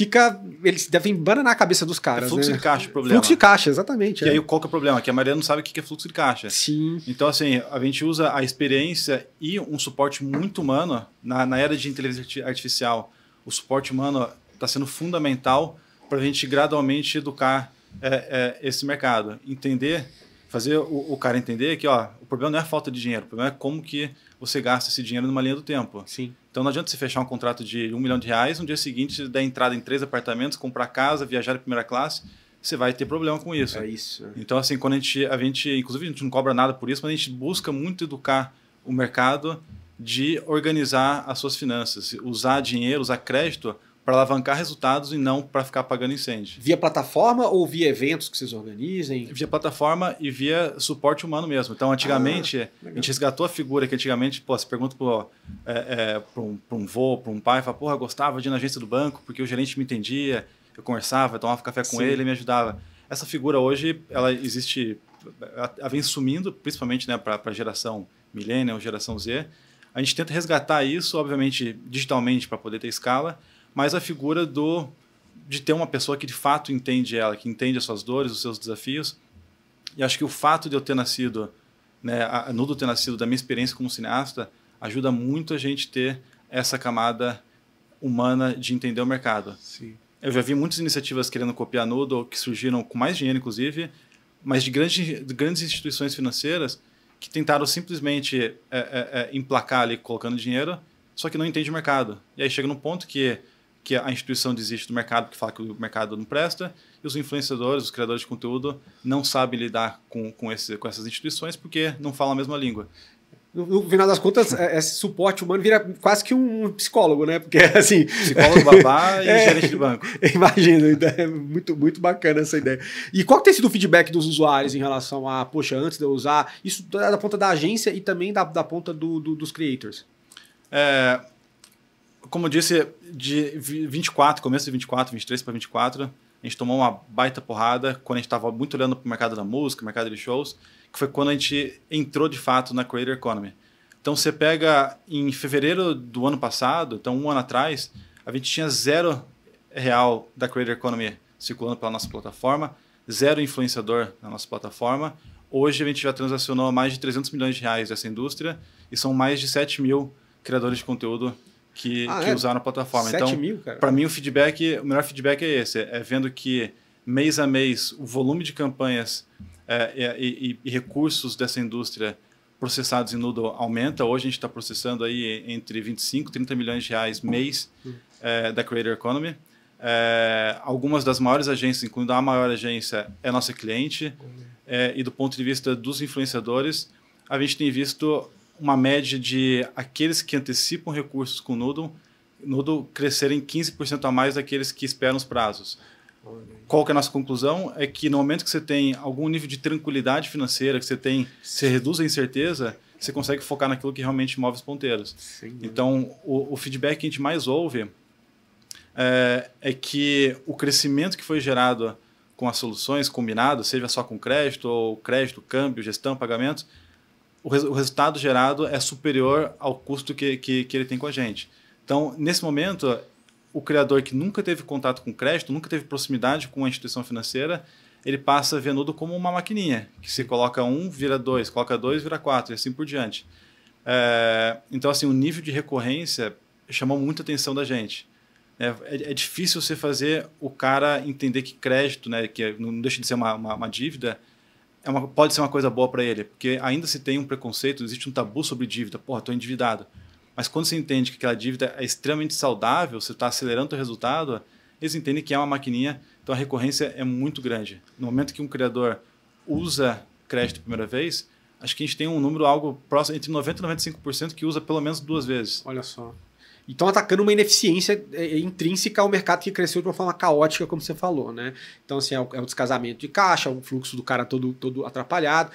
deve embananar a cabeça dos caras, fluxo né? de caixa o problema. Fluxo de caixa, exatamente. E aí qual que é o problema? Que a maioria não sabe o que é fluxo de caixa. Sim. Então, assim, a gente usa a experiência e um suporte muito humano na era de inteligência artificial. O suporte humano está sendo fundamental para a gente gradualmente educar esse mercado. Fazer o cara entender que o problema não é a falta de dinheiro, o problema é como que você gasta esse dinheiro numa linha do tempo. Sim. Então não adianta você fechar um contrato de R$1 milhão, no dia seguinte dar entrada em 3 apartamentos, comprar casa, viajar em primeira classe, você vai ter problema com isso. É isso. Então, assim, quando inclusive a gente não cobra nada por isso, mas a gente busca muito educar o mercado de organizar as suas finanças, usar dinheiro, usar crédito para alavancar resultados e não para ficar pagando incêndio. Via plataforma ou via eventos que vocês organizem? Via plataforma e via suporte humano mesmo. Então, antigamente, a gente resgatou a figura que antigamente, você pergunta para um vô, para um pai, fala, porra, eu gostava de ir na agência do banco porque o gerente me entendia, eu conversava, eu tomava café com ele, ele me ajudava. Essa figura hoje, ela existe, ela vem sumindo, principalmente, né, para a geração millennial, geração Z. A gente tenta resgatar isso, obviamente, digitalmente, para poder ter escala, mas a figura de ter uma pessoa que de fato entende ela, que entende as suas dores, os seus desafios. E acho que o fato de eu ter nascido, né, a Nudo ter nascido da minha experiência como cineasta, ajuda muito a gente ter essa camada humana de entender o mercado. Sim. Eu já vi muitas iniciativas querendo copiar a Nudo, que surgiram com mais dinheiro, inclusive, mas de grandes instituições financeiras que tentaram simplesmente emplacar ali, colocando dinheiro, só que não entende o mercado. E aí chega num ponto que a instituição desiste do mercado, porque fala que o mercado não presta, e os influenciadores, os criadores de conteúdo, não sabem lidar com essas instituições porque não falam a mesma língua. No final das contas, esse suporte humano vira quase que um psicólogo, né? Porque, assim... Psicólogo, babá e gerente de banco. Imagino, é muito, muito bacana essa ideia. E qual que tem sido o feedback dos usuários em relação a, poxa, antes de eu usar, isso da ponta da agência e também da ponta dos creators? Como eu disse, começo de 24, 23 para 24, a gente tomou uma baita porrada quando a gente estava muito olhando para o mercado da música, mercado de shows, que foi quando a gente entrou de fato na Creator Economy. Então você pega em fevereiro do ano passado, então um ano atrás, a gente tinha R$0 da Creator Economy circulando pela nossa plataforma, 0 influenciador na nossa plataforma. Hoje a gente já transacionou mais de R$300 milhões dessa indústria e são mais de 7 mil criadores de conteúdo que usaram a plataforma. 7 então, mil, cara. Para mim, o melhor feedback é esse, é vendo que mês a mês o volume de campanhas e recursos dessa indústria processados em Nudo aumenta. Hoje a gente está processando aí entre 25 e 30 milhões de reais mês da Creator Economy. Algumas das maiores agências, incluindo a maior agência, é nossa cliente. E do ponto de vista dos influenciadores, a gente tem visto uma média de aqueles que antecipam recursos com o Nudo crescerem 15% a mais daqueles que esperam os prazos. Qual que é a nossa conclusão? É que no momento que você tem algum nível de tranquilidade financeira, que você reduz a incerteza, você consegue focar naquilo que realmente move os ponteiros. Sim, então, o feedback que a gente mais ouve é que o crescimento que foi gerado com as soluções combinadas, seja só com crédito, câmbio, gestão, pagamento, o resultado gerado é superior ao custo que ele tem com a gente. Então, nesse momento, o criador que nunca teve contato com crédito, nunca teve proximidade com a instituição financeira, ele passa a ver Nudo como uma maquininha, que se coloca 1, vira 2, coloca 2, vira 4, e assim por diante. Então, assim, o nível de recorrência chamou muita atenção da gente. É difícil você fazer o cara entender que crédito, né, que não deixa de ser uma dívida, pode ser uma coisa boa para ele, porque ainda se tem um preconceito, existe um tabu sobre dívida. Porra, estou endividado. Mas quando você entende que aquela dívida é extremamente saudável, você está acelerando o teu resultado, eles entendem que é uma maquininha, então a recorrência é muito grande. No momento que um criador usa crédito a primeira vez, acho que a gente tem um número algo próximo, entre 90% e 95% que usa pelo menos 2 vezes. Olha só. estão atacando uma ineficiência intrínseca ao mercado que cresceu de uma forma caótica, como você falou, né? Então, assim, é o descasamento de caixa, o fluxo do cara todo atrapalhado.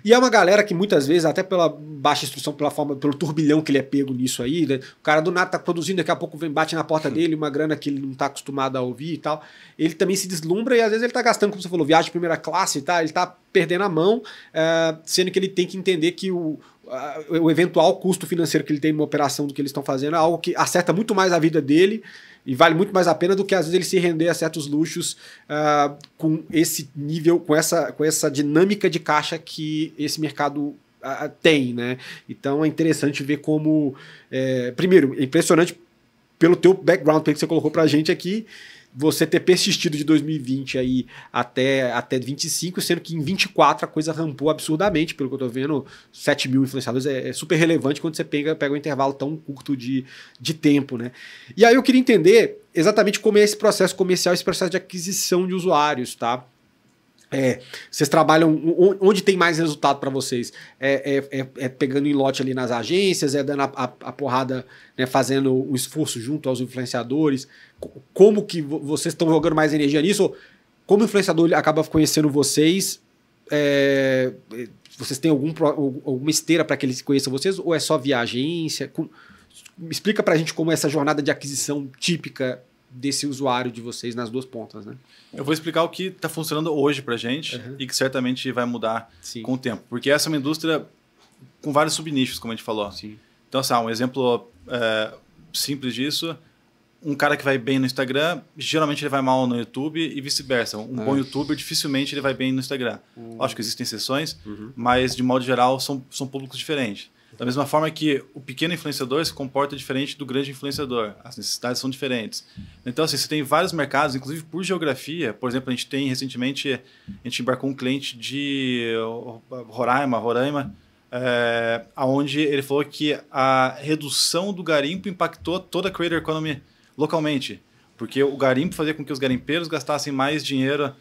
E é uma galera que muitas vezes, até pela baixa instrução, pelo turbilhão que ele é pego nisso aí, né? O cara do nada tá produzindo, daqui a pouco bate na porta dele, uma grana que ele não tá acostumado a ouvir e tal. Ele também se deslumbra e às vezes ele tá gastando, como você falou, viagem de primeira classe, tá? Ele tá perdendo a mão, sendo que ele tem que entender que o eventual custo financeiro que ele tem numa operação do que eles estão fazendo é algo que acerta muito mais a vida dele e vale muito mais a pena do que às vezes ele se render a certos luxos com esse nível, com essa dinâmica de caixa que esse mercado tem, né? Então é interessante ver como... primeiro, é impressionante pelo teu background que você colocou pra gente aqui, você ter persistido de 2020 aí até 25, sendo que em 24 a coisa rampou absurdamente, pelo que eu tô vendo, 7 mil influenciadores é super relevante quando você pega um intervalo tão curto de tempo, né? E aí eu queria entender exatamente como é esse processo comercial, esse processo de aquisição de usuários, tá? Vocês trabalham onde tem mais resultado para vocês? Pegando em lote ali nas agências, dando a porrada, né, fazendo um esforço junto aos influenciadores? Como que vocês estão jogando mais energia nisso? Como o influenciador acaba conhecendo vocês? Vocês têm alguma esteira para que eles conheçam vocês? Ou é só via agência? Explica para a gente como é essa jornada de aquisição típica desse usuário de vocês nas duas pontas, né? Eu vou explicar o que está funcionando hoje para a gente e que certamente vai mudar com o tempo. Porque essa é uma indústria com vários subnichos, como a gente falou. Sim. Então, assim, um exemplo simples disso, um cara que vai bem no Instagram, geralmente ele vai mal no YouTube e vice-versa. Um bom youtuber, dificilmente ele vai bem no Instagram. Lógico que existem exceções, mas de modo geral são públicos diferentes. Da mesma forma que o pequeno influenciador se comporta diferente do grande influenciador. As necessidades são diferentes. Então, assim, você tem vários mercados, inclusive por geografia. Por exemplo, a gente tem recentemente, a gente embarcou um cliente de Roraima, onde ele falou que a redução do garimpo impactou toda a creator economy localmente. Porque o garimpo fazia com que os garimpeiros gastassem mais dinheiro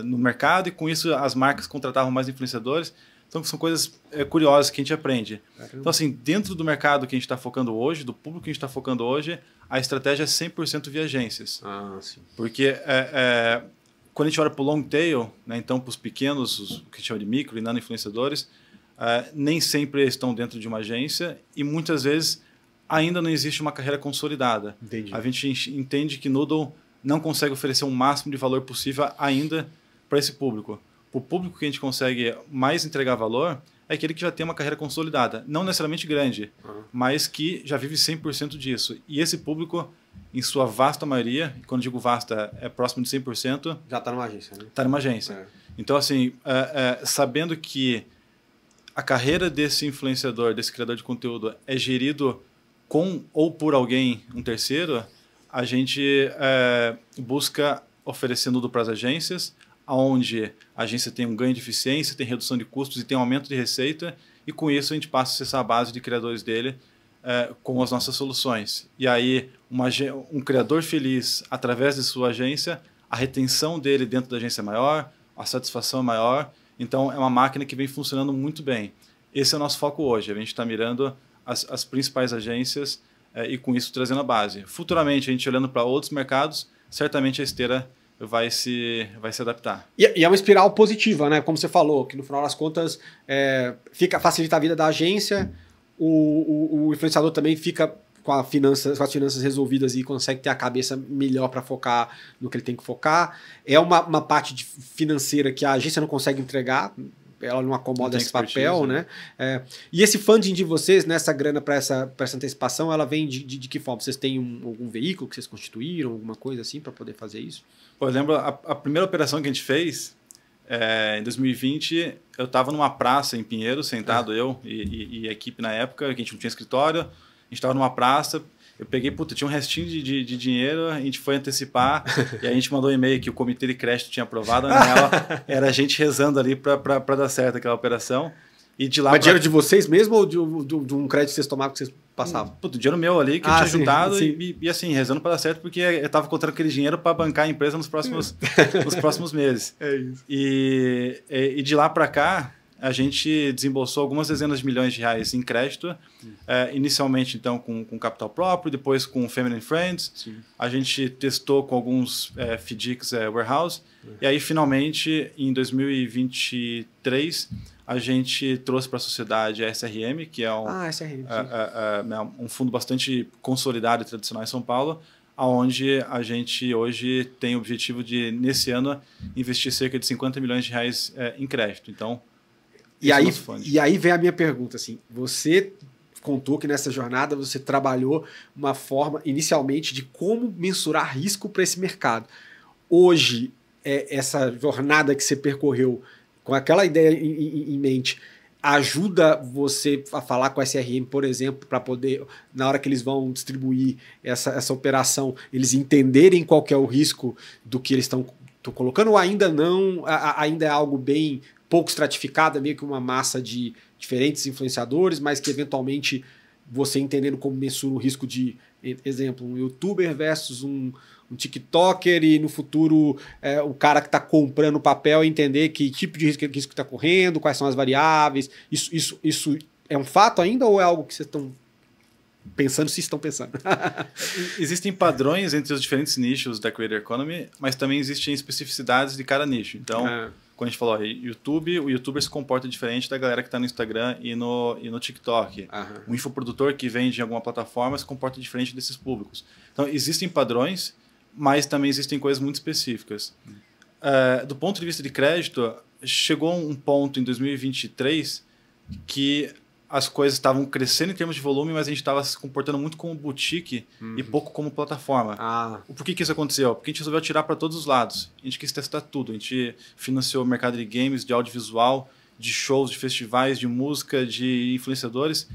no mercado e com isso as marcas contratavam mais influenciadores. Então, são coisas curiosas que a gente aprende. Então, assim, dentro do mercado que a gente está focando hoje, do público que a gente está focando hoje, a estratégia é 100% via agências. Sim. Porque quando a gente olha para o long tail, né, então para os pequenos, os que a gente chama de micro e nano influenciadores, nem sempre estão dentro de uma agência e muitas vezes ainda não existe uma carreira consolidada. Entendi. A gente entende que Noodle não consegue oferecer o máximo de valor possível ainda para esse público. O público que a gente consegue mais entregar valor é aquele que já tem uma carreira consolidada. Não necessariamente grande, mas que já vive 100% disso. E esse público, em sua vasta maioria, e quando digo vasta, é próximo de 100%... Já está numa agência, né? Está numa agência. Então, assim, sabendo que a carreira desse influenciador, desse criador de conteúdo, é gerido com ou por alguém, um terceiro, a gente busca oferecer Noodle para as agências, onde a agência tem um ganho de eficiência, tem redução de custos e tem um aumento de receita, e com isso a gente passa a acessar a base de criadores dele com as nossas soluções. E aí, um criador feliz, através de sua agência, a retenção dele dentro da agência é maior, a satisfação é maior, então é uma máquina que vem funcionando muito bem. Esse é o nosso foco hoje, a gente está mirando as principais agências e com isso trazendo a base. Futuramente, a gente olhando para outros mercados, certamente a esteira vai se adaptar. E é uma espiral positiva, né? Como você falou, que no final das contas facilita a vida da agência, o influenciador também fica com as finanças resolvidas e consegue ter a cabeça melhor para focar no que ele tem que focar. É uma parte financeira que a agência não consegue entregar, ela não acomoda esse papel, né? E esse funding de vocês, nessa grana para essa antecipação, ela vem de que forma? Vocês têm algum veículo que vocês constituíram, alguma coisa assim para poder fazer isso? Eu lembro, a primeira operação que a gente fez, em 2020, eu estava numa praça em Pinheiro, sentado eu e a equipe na época, que a gente não tinha escritório, a gente estava numa praça, eu peguei, tinha um restinho de dinheiro, a gente foi antecipar, e a gente mandou um e-mail que o comitê de crédito tinha aprovado, era a gente rezando ali para dar certo aquela operação. E de lá dinheiro de vocês mesmo ou de um crédito que vocês tomavam que vocês passavam? Dinheiro meu ali que eu tinha juntado e assim, rezando para dar certo, porque eu estava contando aquele dinheiro para bancar a empresa nos próximos meses. É isso. E de lá para cá, a gente desembolsou algumas dezenas de milhões de reais em crédito, inicialmente então com capital próprio, depois com Family and Friends. Sim. A gente testou com alguns FDICs warehouse, e aí finalmente em 2023 a gente trouxe para a sociedade a SRM, que é um fundo bastante consolidado e tradicional em São Paulo, onde a gente hoje tem o objetivo de, nesse ano, investir cerca de 50 milhões de reais em crédito. Então, e aí vem a minha pergunta, assim, você contou que nessa jornada você trabalhou uma forma, inicialmente, de como mensurar risco para esse mercado. Hoje, essa jornada que você percorreu com aquela ideia em mente, ajuda você a falar com a SRM, por exemplo, para poder, na hora que eles vão distribuir essa operação, eles entenderem qual que é o risco do que eles estão colocando, ou ainda não, ainda é algo bem pouco estratificado, é meio que uma massa de diferentes influenciadores, mas que eventualmente você entendendo como mensura o risco de, exemplo, um youtuber versus um TikToker, e no futuro o cara que está comprando papel entender que tipo de risco está correndo, quais são as variáveis. Isso é um fato ainda, ou é algo que vocês estão pensando, se estão pensando? Existem padrões entre os diferentes nichos da Creator Economy, mas também existem especificidades de cada nicho. Então, quando a gente falou YouTube, o YouTuber se comporta diferente da galera que está no Instagram e no TikTok. O infoprodutor que vende em alguma plataforma se comporta diferente desses públicos. Então, existem padrões, mas também existem coisas muito específicas. Do ponto de vista de crédito, chegou um ponto em 2023 que as coisas estavam crescendo em termos de volume, mas a gente estava se comportando muito como boutique e pouco como plataforma. Por que isso aconteceu? Porque a gente resolveu tirar para todos os lados. A gente quis testar tudo. A gente financiou o mercado de games, de audiovisual, de shows, de festivais, de música, de influenciadores,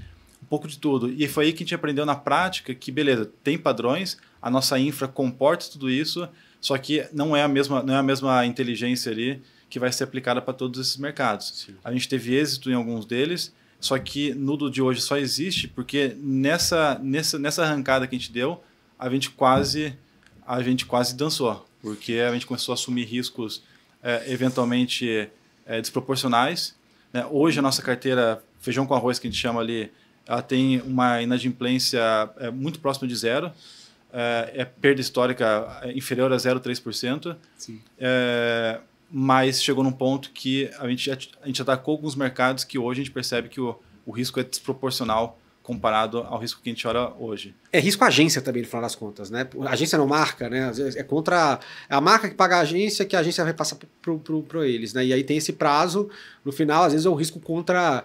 um pouco de tudo. E foi aí que a gente aprendeu na prática que, beleza, tem padrões, a nossa infra comporta tudo isso, só que não é a mesma inteligência ali que vai ser aplicada para todos esses mercados. Sim. A gente teve êxito em alguns deles, só que Nudo de hoje só existe porque nessa arrancada que a gente deu, a gente quase dançou, porque a gente começou a assumir riscos eventualmente desproporcionais. Né? Hoje a nossa carteira, feijão com arroz que a gente chama ali, ela tem uma inadimplência muito próxima de zero, perda histórica inferior a 0,3%. Sim. Mas chegou num ponto que a gente atacou alguns mercados que hoje a gente percebe que o risco é desproporcional comparado ao risco que a gente olha hoje. É risco agência também, no final das contas, né? A agência não marca, né? Às vezes é contra a marca que paga a agência, que a agência vai passar para eles, né? E aí tem esse prazo, no final, às vezes é um risco contra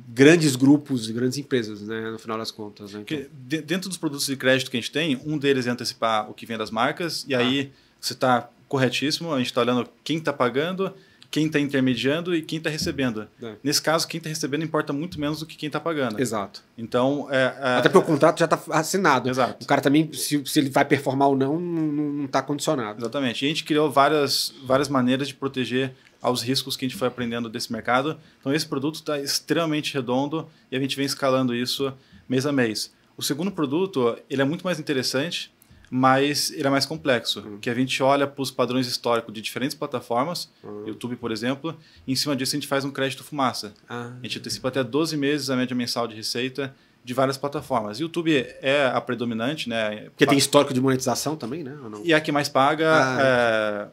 grandes grupos, grandes empresas, né? No final das contas. Né? Então... Dentro dos produtos de crédito que a gente tem, um deles é antecipar o que vem das marcas, e aí você está corretíssimo, a gente está olhando quem está pagando, quem está intermediando e quem está recebendo. Nesse caso, quem está recebendo importa muito menos do que quem está pagando. Exato. Então, até porque o contrato já está assinado. Exato. O cara também, se ele vai performar ou não está condicionado. Exatamente. E a gente criou várias maneiras de proteger aos riscos que a gente foi aprendendo desse mercado. Então, esse produto está extremamente redondo e a gente vem escalando isso mês a mês. O segundo produto, ele é muito mais interessante, mas ele é mais complexo, que a gente olha para os padrões históricos de diferentes plataformas, YouTube, por exemplo, e em cima disso a gente faz um crédito fumaça. A gente antecipa até 12 meses a média mensal de receita de várias plataformas. YouTube é a predominante, né? Porque tem histórico de monetização também, né? Ou não? E a que mais paga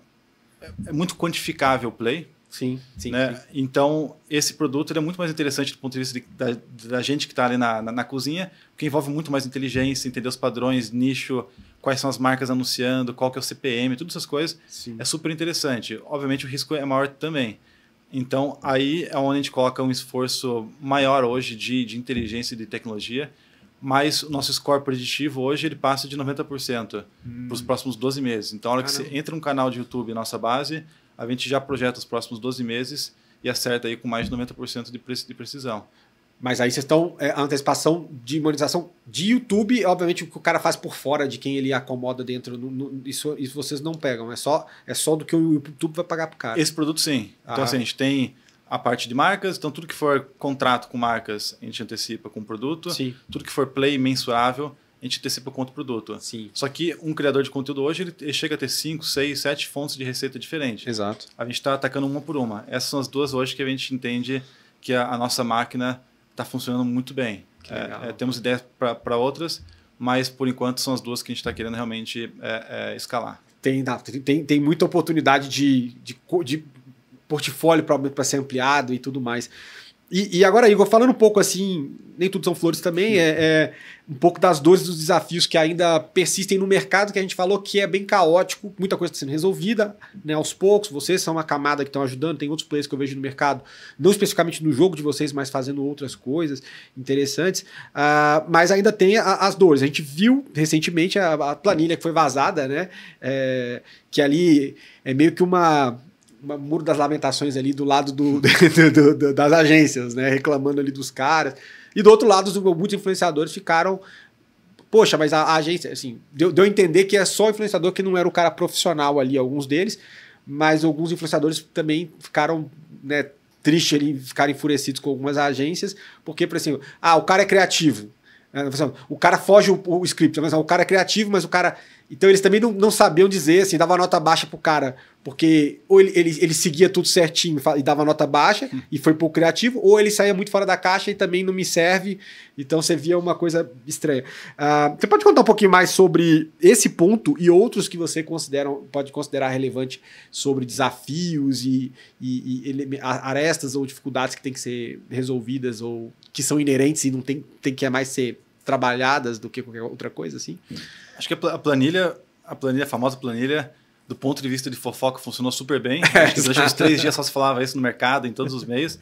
é muito quantificável o play. Sim, sim, né? Sim. Então, esse produto ele é muito mais interessante do ponto de vista da gente que está ali na cozinha, porque envolve muito mais inteligência, entender os padrões, nicho, quais são as marcas anunciando, qual que é o CPM, todas essas coisas. Sim. É super interessante. Obviamente, o risco é maior também. Então, aí é onde a gente coloca um esforço maior hoje de inteligência e de tecnologia, mas o nosso score preditivo hoje ele passa de 90% para os próximos 12 meses. Então, a hora que você entra num canal de YouTube, nossa base, a gente já projeta os próximos 12 meses e acerta aí com mais de 90% de precisão. Mas aí vocês estão... a antecipação de monetização de YouTube, obviamente o que o cara faz por fora de quem ele acomoda dentro, isso vocês não pegam, é só do que o YouTube vai pagar pro cara. Esse produto sim. Então assim, a gente tem a parte de marcas, então tudo que for contrato com marcas, a gente antecipa com o produto. Sim. Tudo que for play mensurável, a gente antecipa com outro produto. Sim. Só que um criador de conteúdo hoje, ele chega a ter 5, 6, 7 fontes de receita diferentes. Exato. A gente está atacando uma por uma. Essas são as duas hoje que a gente entende que a nossa máquina está funcionando muito bem. Temos ideias para outras, mas por enquanto são as duas que a gente está querendo realmente escalar. Tem muita oportunidade de portfólio para ser ampliado e tudo mais. E agora, Igor, falando um pouco assim, nem tudo são flores também, um pouco das dores e dos desafios que ainda persistem no mercado, que a gente falou que é bem caótico, muita coisa está sendo resolvida, né, aos poucos. Vocês são uma camada que estão ajudando, tem outros players que eu vejo no mercado, não especificamente no jogo de vocês, mas fazendo outras coisas interessantes, mas ainda tem as dores. A gente viu recentemente a planilha que foi vazada, né, que ali é meio que uma muro das lamentações ali do lado das agências, né? Reclamando ali dos caras. E do outro lado, muitos influenciadores ficaram... Poxa, mas a agência... Assim, deu a entender que é só influenciador, que não era o cara profissional ali, alguns deles, mas alguns influenciadores também ficaram, né, tristes ali, ficaram enfurecidos com algumas agências, porque, por exemplo, o cara é criativo. O cara foge o script, mas o cara é criativo, mas o cara... Então eles também não sabiam dizer, assim, dava nota baixa pro cara, porque ou ele seguia tudo certinho e dava nota baixa e foi pouco criativo, ou ele saía muito fora da caixa e também não me serve, então você via uma coisa estranha. Você pode contar um pouquinho mais sobre esse ponto e outros que você pode considerar relevante sobre desafios e arestas ou dificuldades que têm que ser resolvidas ou que são inerentes e não tem que mais ser trabalhadas do que qualquer outra coisa, assim? Acho que a famosa planilha, do ponto de vista de fofoca, funcionou super bem. Durante uns 3 dias só se falava isso no mercado, em todos os meios.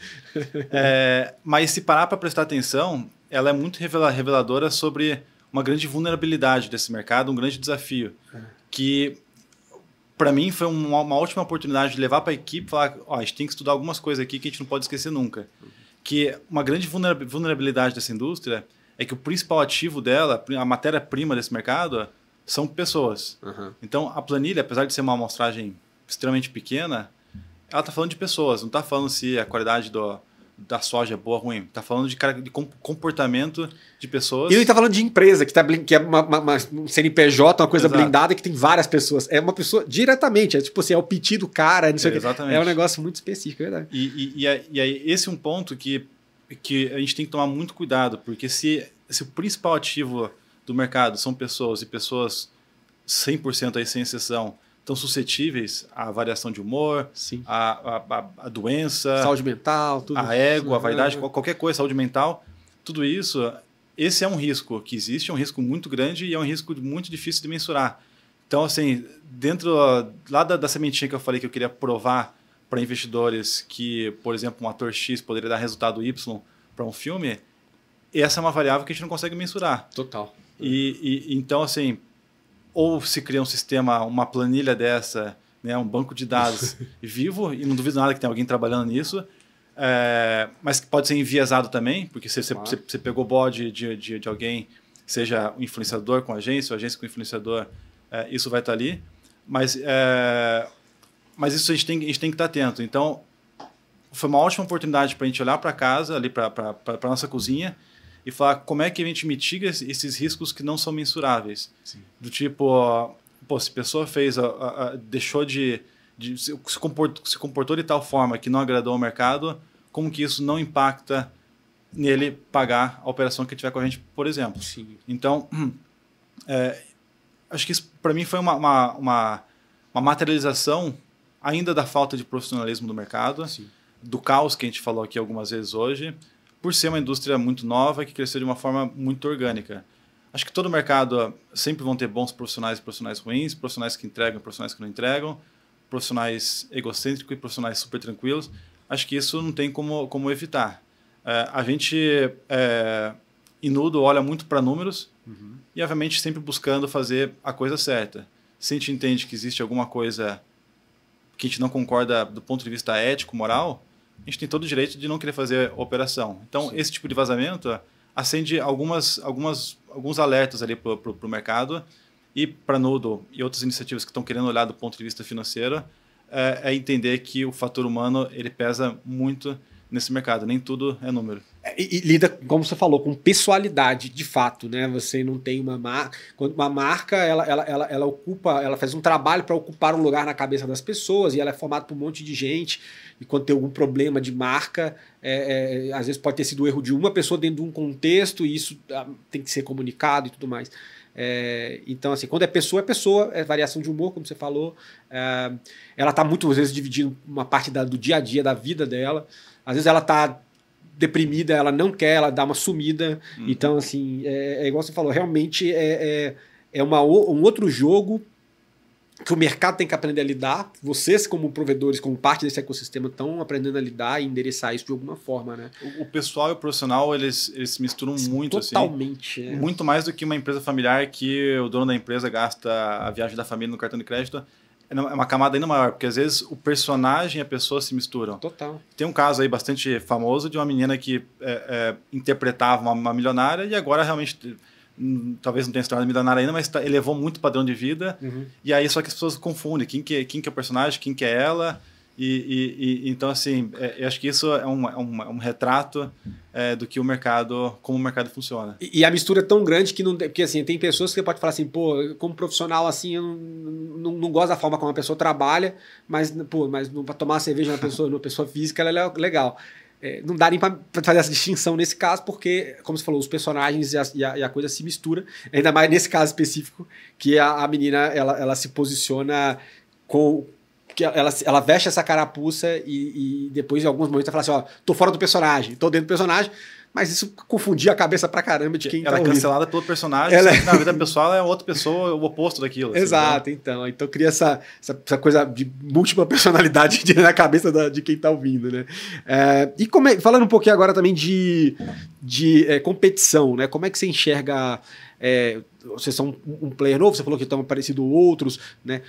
Mas se parar para prestar atenção, ela é muito reveladora sobre uma grande vulnerabilidade desse mercado, um grande desafio. Que, para mim, foi uma ótima oportunidade de levar para a equipe e falar, a gente tem que estudar algumas coisas aqui que a gente não pode esquecer nunca. Que uma grande vulnerabilidade dessa indústria é que o principal ativo dela, a matéria-prima desse mercado, são pessoas. Então, a planilha, apesar de ser uma amostragem extremamente pequena, ela está falando de pessoas, não está falando se a qualidade da soja é boa ou ruim. Está falando de comportamento de pessoas. E ele está falando de empresa, que é um CNPJ, uma coisa blindada, que tem várias pessoas. É uma pessoa diretamente, é tipo assim, é o piti do cara, não sei o que. Exatamente. É um negócio muito específico, é verdade. E aí, esse é um ponto que a gente tem que tomar muito cuidado, porque se o principal ativo do mercado são pessoas, e pessoas 100% aí, sem exceção, estão suscetíveis à variação de humor, à doença, saúde mental, tudo. A ego, a vaidade, qualquer coisa, saúde mental, tudo isso, esse é um risco que existe, é um risco muito grande e é um risco muito difícil de mensurar. Então, assim, dentro lá da sementinha que eu falei que eu queria provar para investidores que, por exemplo, um ator X poderia dar resultado Y para um filme, essa é uma variável que a gente não consegue mensurar. Total. E então, assim, ou se cria um sistema, uma planilha dessa, né, um banco de dados vivo, e não duvido nada que tem alguém trabalhando nisso, mas que pode ser enviesado também, porque você pegou bode de alguém, seja um influenciador com agência, ou agência com influenciador, isso vai estar ali. Mas isso a gente tem que estar atento. Então, foi uma ótima oportunidade para a gente olhar para casa, ali para a nossa cozinha, e falar como é que a gente mitiga esses riscos que não são mensuráveis. Sim. Do tipo, se a pessoa deixou se comportou de tal forma que não agradou ao mercado, como que isso não impacta nele pagar a operação que tiver com a gente, por exemplo. Sim. Então, acho que isso para mim foi uma materialização ainda da falta de profissionalismo do mercado, sim, do caos que a gente falou aqui algumas vezes hoje, por ser uma indústria muito nova que cresceu de uma forma muito orgânica. Acho que todo mercado sempre vão ter bons profissionais e profissionais ruins, profissionais que entregam e profissionais que não entregam, profissionais egocêntricos e profissionais super tranquilos. Acho que isso não tem como evitar. A gente, em Nudo, olha muito para números, uhum, e, obviamente, sempre buscando fazer a coisa certa. Se a gente entende que existe alguma coisa que a gente não concorda do ponto de vista ético, moral, a gente tem todo o direito de não querer fazer a operação. Então, sim, esse tipo de vazamento acende alguns alertas ali para o mercado, e para Nudo e outras iniciativas que estão querendo olhar do ponto de vista financeiro, é entender que o fator humano ele pesa muito nesse mercado, nem tudo é número. E lida, como você falou, com pessoalidade, de fato, né? Você não tem uma marca. Quando uma marca, ela faz um trabalho para ocupar um lugar na cabeça das pessoas e ela é formada por um monte de gente. E quando tem algum problema de marca, às vezes pode ter sido o erro de uma pessoa dentro de um contexto e isso tem que ser comunicado e tudo mais. Então, assim, quando é pessoa, é variação de humor, como você falou. Ela está muitas vezes dividindo uma parte do dia a dia, da vida dela. Às vezes ela está deprimida, ela não quer, ela dá uma sumida. Então, assim, igual você falou, realmente um outro jogo que o mercado tem que aprender a lidar. Vocês, como provedores, como parte desse ecossistema, estão aprendendo a lidar e endereçar isso de alguma forma, né? O pessoal e o profissional, eles se misturam muito. Totalmente. Assim, muito mais do que uma empresa familiar que o dono da empresa gasta a viagem da família no cartão de crédito. É uma camada ainda maior, porque às vezes o personagem e a pessoa se misturam. Total. Tem um caso aí bastante famoso de uma menina que interpretava uma milionária e agora realmente, talvez não tenha se tornado milionária ainda, mas elevou muito o padrão de vida. E aí só que as pessoas confundem quem que é o personagem, quem que é ela. Então, assim, eu acho que isso é um retrato do que como o mercado funciona. E a mistura é tão grande que não... Porque, assim, tem pessoas que você pode falar assim, pô, como profissional, assim, eu não gosto da forma como a pessoa trabalha, mas para tomar uma cerveja numa pessoa física, ela é legal. Não dá nem para fazer essa distinção nesse caso, porque, como você falou, os personagens e a coisa se misturam. Ainda mais nesse caso específico, que a menina, ela se posiciona com... que ela veste essa carapuça e depois, em alguns momentos, ela fala assim, ó, tô fora do personagem, tô dentro do personagem, mas isso confundia a cabeça pra caramba de quem ela é cancelada pelo personagem, na vida pessoal é outra pessoa, o oposto daquilo. Exato, assim, então cria essa coisa de múltipla personalidade na cabeça de quem tá ouvindo, né? Falando um pouquinho agora também de competição, né? Como é que você enxerga... vocês são um player novo, você falou que estão parecidos outros, né?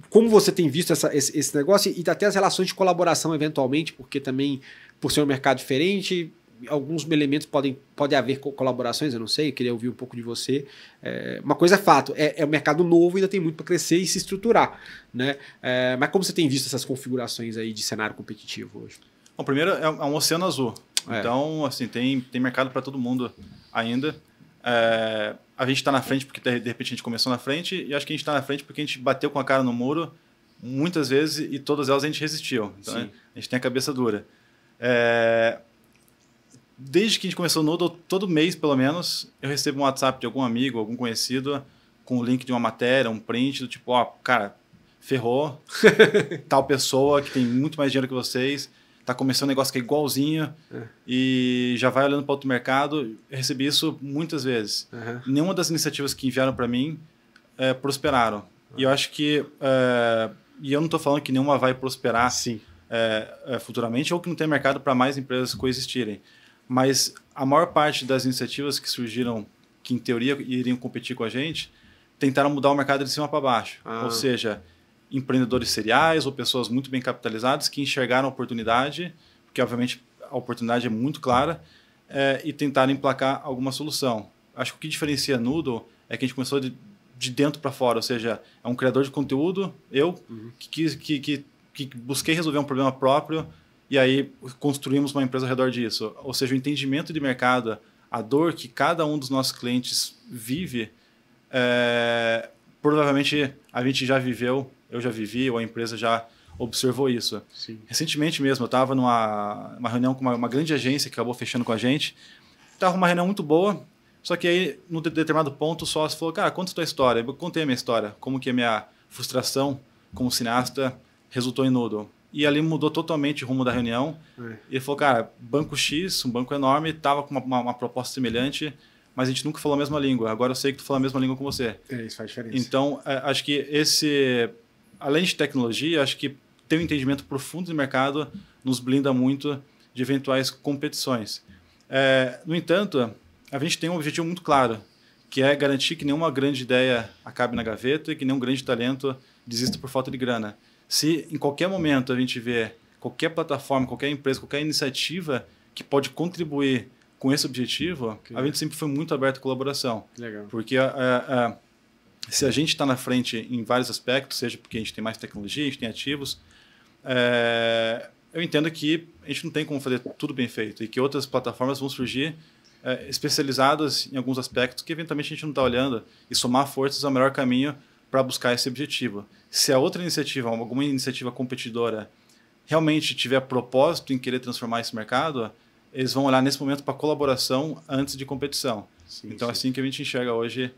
Como você tem visto esse negócio e até as relações de colaboração eventualmente, porque também, por ser um mercado diferente, alguns elementos podem haver colaborações, eu não sei, eu queria ouvir um pouco de você. Uma coisa é fato, é um mercado novo e ainda tem muito para crescer e se estruturar, né? Mas como você tem visto essas configurações aí de cenário competitivo hoje? Bom, primeiro, é um oceano azul. Então, assim, tem mercado para todo mundo ainda. A gente está na frente porque, de repente, a gente começou na frente e acho que a gente está na frente porque a gente bateu com a cara no muro muitas vezes e todas elas a gente resistiu. Então, a gente tem a cabeça dura. Desde que a gente começou no Noodle, todo mês, pelo menos, eu recebo um WhatsApp de algum amigo, algum conhecido, com o link de uma matéria, um print, do tipo, cara, ferrou, tal pessoa que tem muito mais dinheiro que vocês, tá começando um negócio que é igualzinho e já vai olhando para outro mercado. Eu recebi isso muitas vezes. Nenhuma das iniciativas que enviaram para mim prosperaram. E eu acho que... e eu não estou falando que nenhuma vai prosperar futuramente ou que não tem mercado para mais empresas coexistirem. Mas a maior parte das iniciativas que surgiram, que em teoria iriam competir com a gente, tentaram mudar o mercado de cima para baixo. Ou seja... empreendedores seriais ou pessoas muito bem capitalizadas que enxergaram a oportunidade, porque obviamente a oportunidade é muito clara, e tentaram emplacar alguma solução. Acho que o que diferencia Noodle é que a gente começou de dentro para fora, ou seja, é um criador de conteúdo, que busquei resolver um problema próprio e aí construímos uma empresa ao redor disso. Ou seja, o entendimento de mercado, a dor que cada um dos nossos clientes vive, provavelmente a gente já viveu, eu já vivi, ou a empresa já observou isso. Recentemente mesmo, eu estava numa reunião com uma grande agência que acabou fechando com a gente. Estava uma reunião muito boa, só que aí, num determinado ponto, o sócio falou, cara, conta a tua história. Eu contei a minha história, como que a minha frustração como cineasta resultou em Noodle. E ali mudou totalmente o rumo da reunião. Ele falou, cara, banco X, um banco enorme, estava com uma proposta semelhante, mas a gente nunca falou a mesma língua. Agora eu sei que tu fala a mesma língua com você. Isso faz diferença. Então, acho que além de tecnologia, acho que ter um entendimento profundo do mercado nos blinda muito de eventuais competições. No entanto, a gente tem um objetivo muito claro, que é garantir que nenhuma grande ideia acabe na gaveta e que nenhum grande talento desista por falta de grana. Se em qualquer momento a gente vê qualquer plataforma, qualquer empresa, qualquer iniciativa que pode contribuir com esse objetivo, a gente sempre foi muito aberto à colaboração. Legal. Porque se a gente está na frente em vários aspectos, seja porque a gente tem mais tecnologia, a gente tem ativos, eu entendo que a gente não tem como fazer tudo bem feito e que outras plataformas vão surgir especializadas em alguns aspectos que eventualmente a gente não está olhando, e somar forças é o melhor caminho para buscar esse objetivo. Se a outra iniciativa, alguma iniciativa competidora, realmente tiver propósito em querer transformar esse mercado, eles vão olhar nesse momento para colaboração antes de competição. Sim, então, é assim que a gente enxerga hoje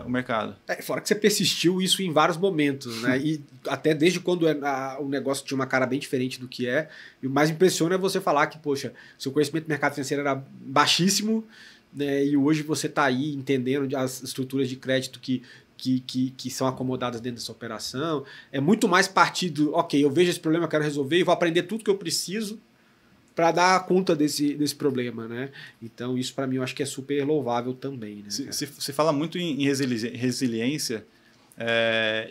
o mercado. Fora que você persistiu isso em vários momentos, né? E até desde quando o negócio tinha uma cara bem diferente do que é. E o mais impressiona é você falar que, poxa, seu conhecimento do mercado financeiro era baixíssimo, né? E hoje você está aí entendendo as estruturas de crédito que são acomodadas dentro dessa operação. É muito mais partir do, ok, eu vejo esse problema, eu quero resolver e vou aprender tudo que eu preciso para dar conta desse problema, né? Então, isso para mim eu acho que é super louvável também. Né, se fala muito em resiliência,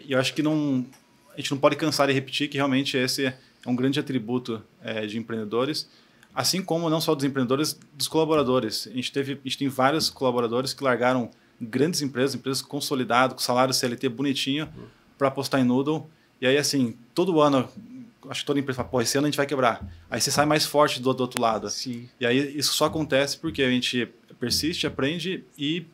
e eu acho que a gente não pode cansar de repetir que realmente esse é um grande atributo de empreendedores, assim como não só dos empreendedores, dos colaboradores. A gente tem vários colaboradores que largaram grandes empresas consolidadas, com salário CLT bonitinho, para apostar em Noodle. E aí, assim, todo ano, acho que toda empresa fala, pô, esse ano a gente vai quebrar. Aí você sai mais forte do outro lado. Sim. E aí isso só acontece porque a gente persiste, aprende e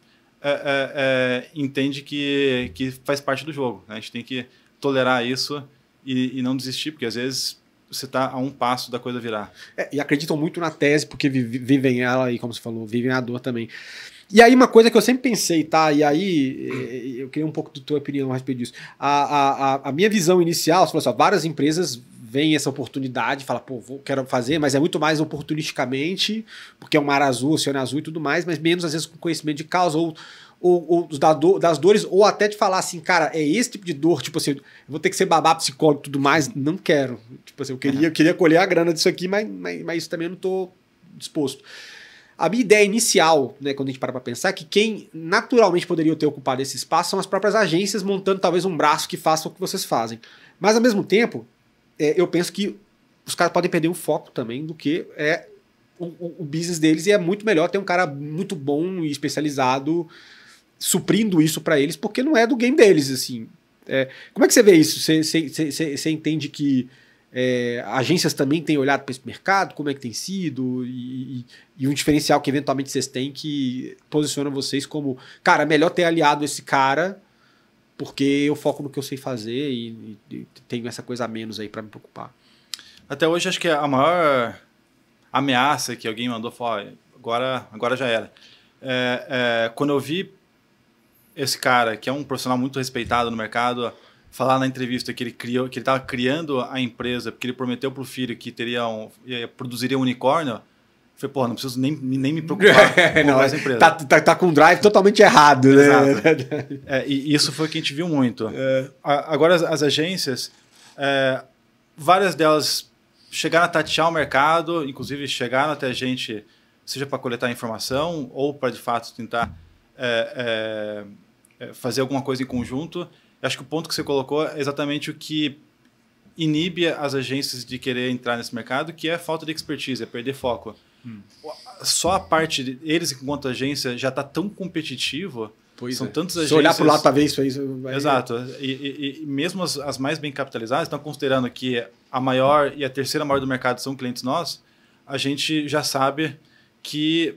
entende que faz parte do jogo. Né? A gente tem que tolerar isso e não desistir, porque às vezes você está a um passo da coisa virar. E acreditam muito na tese, porque vivem ela e, como você falou, vivem a dor também. E aí uma coisa que eu sempre pensei, tá? E aí eu queria um pouco da tua opinião a respeito disso. A minha visão inicial, você falou assim, várias empresas veem essa oportunidade, falam, pô, quero fazer, mas é muito mais oportunisticamente, porque é um mar azul, oceano azul e tudo mais, mas menos às vezes com conhecimento de causa ou das dores, ou até de falar assim, cara, é esse tipo de dor, tipo assim, eu vou ter que ser babá, psicólogo e tudo mais, não quero. Tipo assim, eu queria colher a grana disso aqui, mas isso também eu não tô disposto. A minha ideia inicial, né, quando a gente para pensar, é que quem naturalmente poderia ter ocupado esse espaço são as próprias agências montando talvez um braço que faça o que vocês fazem. Mas, ao mesmo tempo, eu penso que os caras podem perder o foco também do que é o business deles, e é muito melhor ter um cara muito bom e especializado suprindo isso para eles, porque não é do game deles, assim. Como é que você vê isso? Você entende que agências também têm olhado para esse mercado? Como é que tem sido? E um diferencial que eventualmente vocês têm que posiciona vocês como, cara, é melhor ter aliado esse cara porque eu foco no que eu sei fazer e tenho essa coisa a menos aí para me preocupar. Até hoje acho que a maior ameaça que alguém mandou falar, agora já era. Quando eu vi esse cara, que é um profissional muito respeitado no mercado, falar na entrevista que ele estava criando a empresa porque ele prometeu para o filho que produziria um unicórnio, eu falei, pô, não preciso nem me preocupar com essa empresa. Tá com um drive totalmente errado, né? Exato. E isso foi o que a gente viu muito. Agora, as agências, várias delas chegaram a tatear o mercado, inclusive chegaram até a gente, seja para coletar informação ou para, de fato, tentar fazer alguma coisa em conjunto. Acho que o ponto que você colocou é exatamente o que inibe as agências de querer entrar nesse mercado, que é a falta de expertise, é perder foco. Só a parte deles, enquanto agência, já está tão competitivo. São tantas agências... Se olhar para o lado para ver isso aí... Exato. E mesmo as mais bem capitalizadas estão considerando que a maior e a terceira maior do mercado são clientes nossos, a gente já sabe que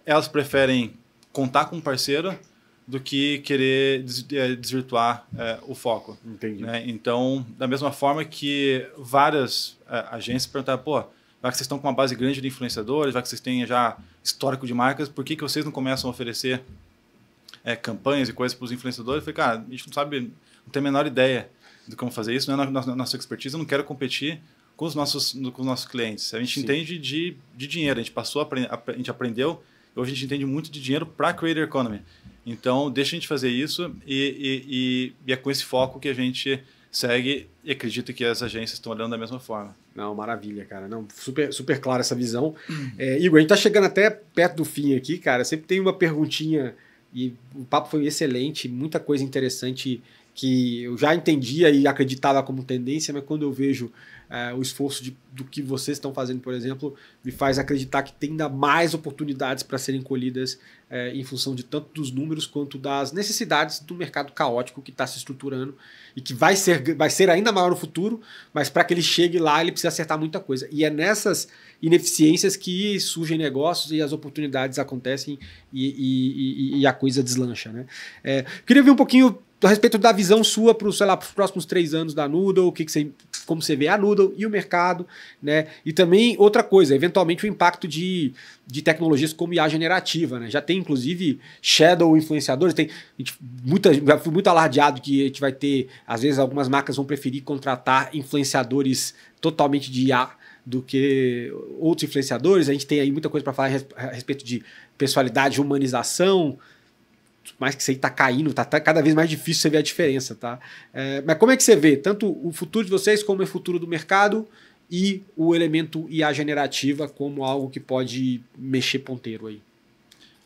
elas preferem contar com um parceiro do que querer desvirtuar o foco. Entendi. Né? Então, da mesma forma que várias agências perguntaram, pô, já que vocês estão com uma base grande de influenciadores, já que vocês têm já histórico de marcas, por que vocês não começam a oferecer campanhas e coisas para os influenciadores? Eu falei, cara, a gente não sabe, não tem a menor ideia de como fazer isso, não é na nossa expertise, eu não quero competir com os nossos clientes. A gente entende de dinheiro, a gente aprendeu, hoje a gente entende muito de dinheiro para a Creator Economy. Então, deixa a gente fazer isso e é com esse foco que a gente segue e acredita que as agências estão olhando da mesma forma. Não, maravilha, cara. Não, super, super clara essa visão. Igor, a gente tá chegando até perto do fim aqui, cara. Sempre tem uma perguntinha e o papo foi excelente, muita coisa interessante que eu já entendia e acreditava como tendência, mas quando eu vejo o esforço do que vocês estão fazendo, por exemplo, me faz acreditar que tem ainda mais oportunidades para serem colhidas em função de tanto dos números quanto das necessidades do mercado caótico que está se estruturando e que vai ser ainda maior no futuro, mas para que ele chegue lá, ele precisa acertar muita coisa. E é nessas ineficiências que surgem negócios e as oportunidades acontecem e a coisa deslancha, né? Queria ver um pouquinho a respeito da visão sua para os próximos 3 anos da Noodle, como você vê a Noodle e o mercado, né? E também outra coisa, eventualmente o impacto de tecnologias como IA generativa, né? Já tem inclusive shadow influenciadores, já fui muito alardeado que a gente vai ter, às vezes algumas marcas vão preferir contratar influenciadores totalmente de IA do que outros influenciadores. A gente tem aí muita coisa para falar a respeito de personalidade, humanização, mais que isso aí tá caindo, tá cada vez mais difícil você ver a diferença, tá? Mas como é que você vê tanto o futuro de vocês como o futuro do mercado e o elemento IA generativa como algo que pode mexer ponteiro aí?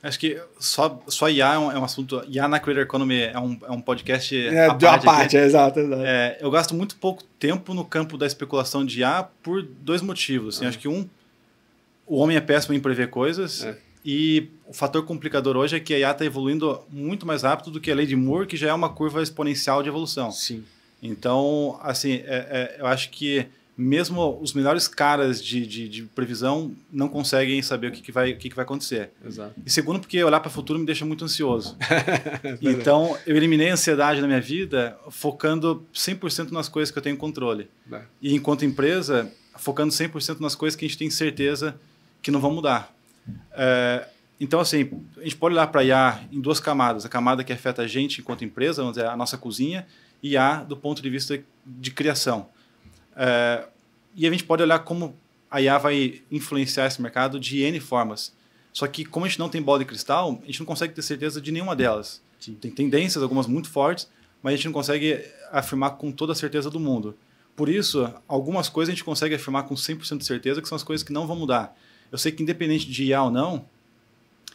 Acho que só IA é um assunto. IA na Creator Economy é um podcast de uma parte, exato. Eu gasto muito pouco tempo no campo da especulação de IA por 2 motivos. Assim, acho que o homem é péssimo em prever coisas. E o fator complicador hoje é que a IA está evoluindo muito mais rápido do que a lei de Moore, que já é uma curva exponencial de evolução. Sim. Então, assim, eu acho que mesmo os melhores caras de previsão não conseguem saber o que vai acontecer. Exato. E segundo, porque olhar para o futuro me deixa muito ansioso. Então, eu eliminei a ansiedade na minha vida focando 100% nas coisas que eu tenho controle. E enquanto empresa, focando 100% nas coisas que a gente tem certeza que não vão mudar. Então, assim, a gente pode olhar para a IA em 2 camadas. A camada que afeta a gente enquanto empresa, vamos dizer, a nossa cozinha, e IA do ponto de vista de criação. E a gente pode olhar como a IA vai influenciar esse mercado de N formas. Só que, como a gente não tem bola de cristal, a gente não consegue ter certeza de nenhuma delas. Sim. Tem tendências, algumas muito fortes, mas a gente não consegue afirmar com toda a certeza do mundo. Por isso, algumas coisas a gente consegue afirmar com 100% de certeza que são as coisas que não vão mudar. Eu sei que, independente de IA ou não,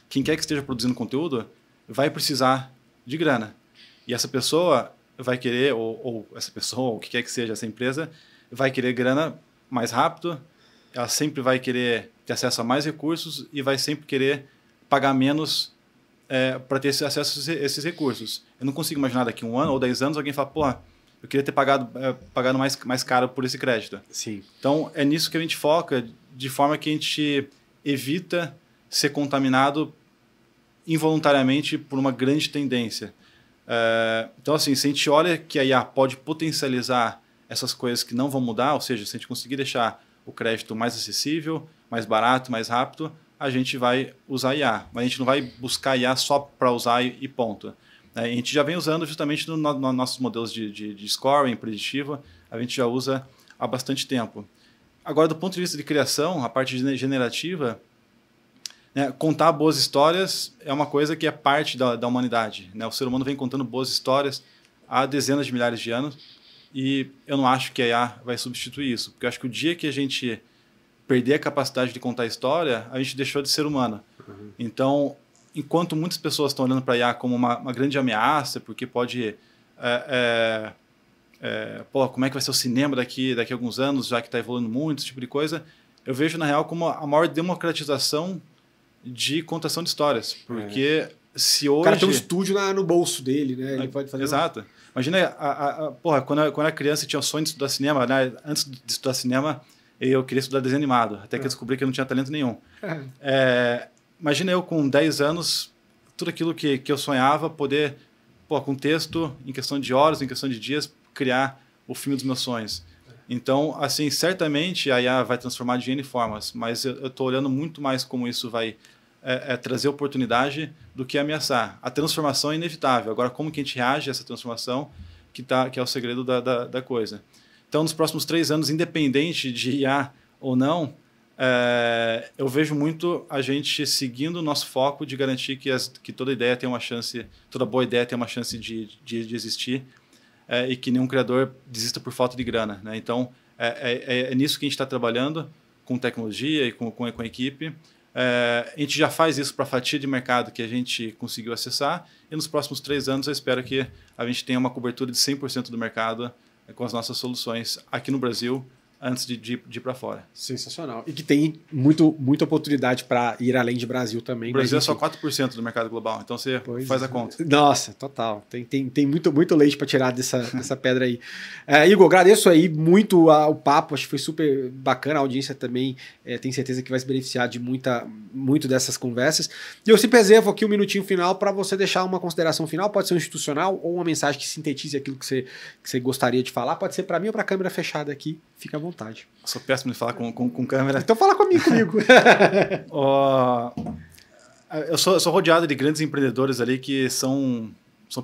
quem quer que esteja produzindo conteúdo vai precisar de grana. E essa pessoa vai querer, ou essa pessoa, ou o que quer que seja, essa empresa, vai querer grana mais rápido, ela sempre vai querer ter acesso a mais recursos e vai sempre querer pagar menos para ter esse acesso a esses recursos. Eu não consigo imaginar daqui 1 ano ou 10 anos alguém falar, porra, eu queria ter pagado mais caro por esse crédito. Sim. Então, é nisso que a gente foca, de forma que a gente evita ser contaminado involuntariamente por uma grande tendência. Então, assim, se a gente olha que a IA pode potencializar essas coisas que não vão mudar, ou seja, se a gente conseguir deixar o crédito mais acessível, mais barato, mais rápido, a gente vai usar IA. Mas a gente não vai buscar IA só para usar e ponto. A gente já vem usando justamente nos nossos modelos de scoring preditivo, a gente já usa há bastante tempo. Agora, do ponto de vista de criação, a parte generativa, né, contar boas histórias é uma coisa que é parte da humanidade. Né? O ser humano vem contando boas histórias há dezenas de milhares de anos e eu não acho que a IA vai substituir isso, porque eu acho que o dia que a gente perder a capacidade de contar história, a gente deixou de ser humano. Uhum. Então, enquanto muitas pessoas estão olhando para a IA como uma grande ameaça, porque pode... como é que vai ser o cinema daqui a alguns anos, já que está evoluindo muito, esse tipo de coisa, eu vejo, na real, como a maior democratização de contação de histórias. Porque se hoje... O cara tem um estúdio no bolso dele, né? Ele pode fazer... Exato. Imagina, quando eu era criança e tinha o sonho de estudar cinema, né? Antes de estudar cinema, eu queria estudar desenho animado, até que eu descobri que eu não tinha talento nenhum. Imagina eu com 10 anos, tudo aquilo que eu sonhava, poder, com texto, em questão de horas, em questão de dias, criar o filme dos meus sonhos. Então, assim, certamente a IA vai transformar de N formas, mas eu estou olhando muito mais como isso vai trazer oportunidade do que ameaçar. A transformação é inevitável. Agora, como que a gente reage a essa transformação que é o segredo da coisa. Então, nos próximos 3 anos, independente de IA ou não, eu vejo muito a gente seguindo o nosso foco de garantir que toda ideia tem uma chance, toda boa ideia tem uma chance de existir e que nenhum criador desista por falta de grana. Né? Então, é nisso que a gente está trabalhando com tecnologia e com a equipe. A gente já faz isso para a fatia de mercado que a gente conseguiu acessar e nos próximos 3 anos eu espero que a gente tenha uma cobertura de 100% do mercado com as nossas soluções aqui no Brasil antes de ir para fora. Sensacional. E que tem muita oportunidade para ir além de Brasil também. O Brasil é só 4% do mercado global, então você faz a conta. Nossa, total. Tem muito leite para tirar dessa pedra aí. Igor, agradeço aí muito o papo, acho que foi super bacana, a audiência também tenho certeza que vai se beneficiar de muito dessas conversas. E eu sempre reservo aqui um minutinho final para você deixar uma consideração final, pode ser um institucional ou uma mensagem que sintetize aquilo que você gostaria de falar, pode ser para mim ou para a câmera fechada aqui, fica à vontade. Eu sou péssimo de falar com câmera. Então fala comigo. Eu sou rodeado de grandes empreendedores ali que são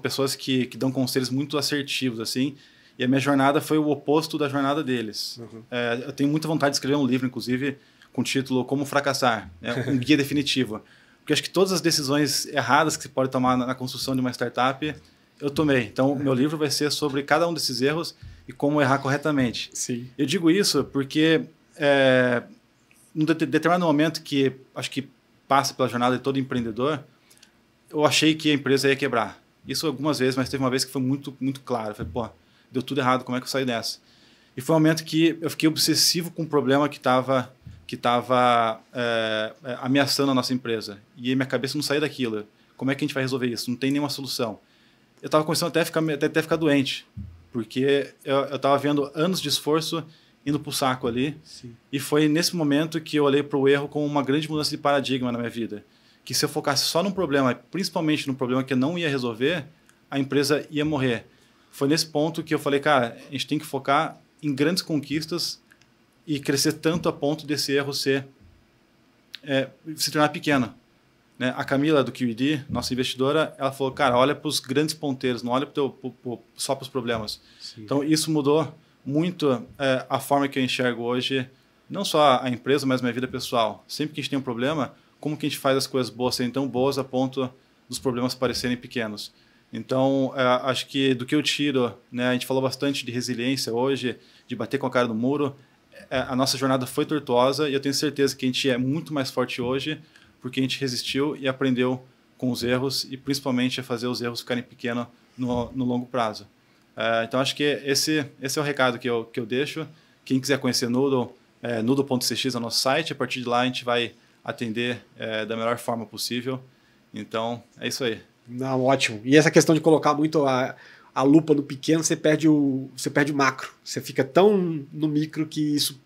pessoas que dão conselhos muito assertivos, assim, e a minha jornada foi o oposto da jornada deles. Uhum. Eu tenho muita vontade de escrever um livro, inclusive, com o título Como Fracassar, um guia definitivo. Porque acho que todas as decisões erradas que você pode tomar na construção de uma startup, eu tomei. Então, meu livro vai ser sobre cada um desses erros e como errar corretamente. Sim. Eu digo isso porque, em determinado momento que acho que passa pela jornada de todo empreendedor, eu achei que a empresa ia quebrar. Isso algumas vezes, mas teve uma vez que foi muito, muito claro. Eu falei, pô, deu tudo errado, como é que eu saí dessa? E foi um momento que eu fiquei obsessivo com um problema que estava ameaçando a nossa empresa. E a minha cabeça não saía daquilo. Como é que a gente vai resolver isso? Não tem nenhuma solução. Eu estava começando até a ficar doente, porque eu estava vendo anos de esforço indo para o saco ali. Sim. E foi nesse momento que eu olhei para o erro como uma grande mudança de paradigma na minha vida. Que se eu focasse só num problema, principalmente num problema que eu não ia resolver, a empresa ia morrer. Foi nesse ponto que eu falei, cara, a gente tem que focar em grandes conquistas e crescer tanto a ponto desse erro se tornar pequeno. Né? A Camila, do QED, nossa investidora, ela falou, cara, olha para os grandes ponteiros, não olha só para os problemas. Sim. Então, isso mudou muito a forma que eu enxergo hoje, não só a empresa, mas a minha vida pessoal. Sempre que a gente tem um problema, como que a gente faz as coisas boas serem tão boas a ponto dos problemas parecerem pequenos? Então, acho que do que eu tiro, né, a gente falou bastante de resiliência hoje, de bater com a cara no muro. A nossa jornada foi tortuosa e eu tenho certeza que a gente é muito mais forte hoje porque a gente resistiu e aprendeu com os erros e principalmente a fazer os erros ficarem pequenos no longo prazo. Então, acho que esse é o recado que eu deixo. Quem quiser conhecer Noodle, noodle.cx é o nosso site. A partir de lá, a gente vai atender da melhor forma possível. Então, é isso aí. Não, ótimo. E essa questão de colocar muito a lupa no pequeno, você perde o macro. Você fica tão no micro que isso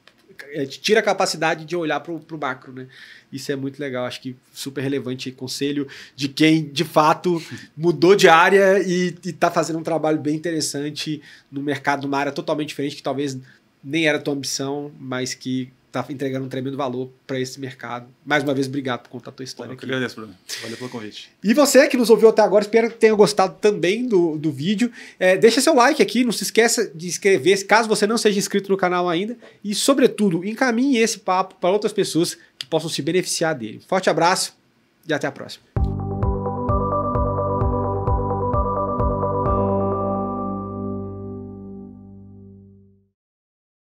te tira a capacidade de olhar para o macro, né? Isso é muito legal, acho que super relevante conselho de quem, de fato, mudou de área e está fazendo um trabalho bem interessante no mercado, numa área totalmente diferente, que talvez nem era tua ambição, mas que está entregando um tremendo valor para esse mercado. Mais uma vez, obrigado por contar a tua história. Eu que agradeço, Bruno. Valeu pelo convite. E você que nos ouviu até agora, espero que tenha gostado também do vídeo. Deixa seu like aqui, não se esqueça de inscrever, caso você não seja inscrito no canal ainda. E, sobretudo, encaminhe esse papo para outras pessoas que possam se beneficiar dele. Forte abraço e até a próxima.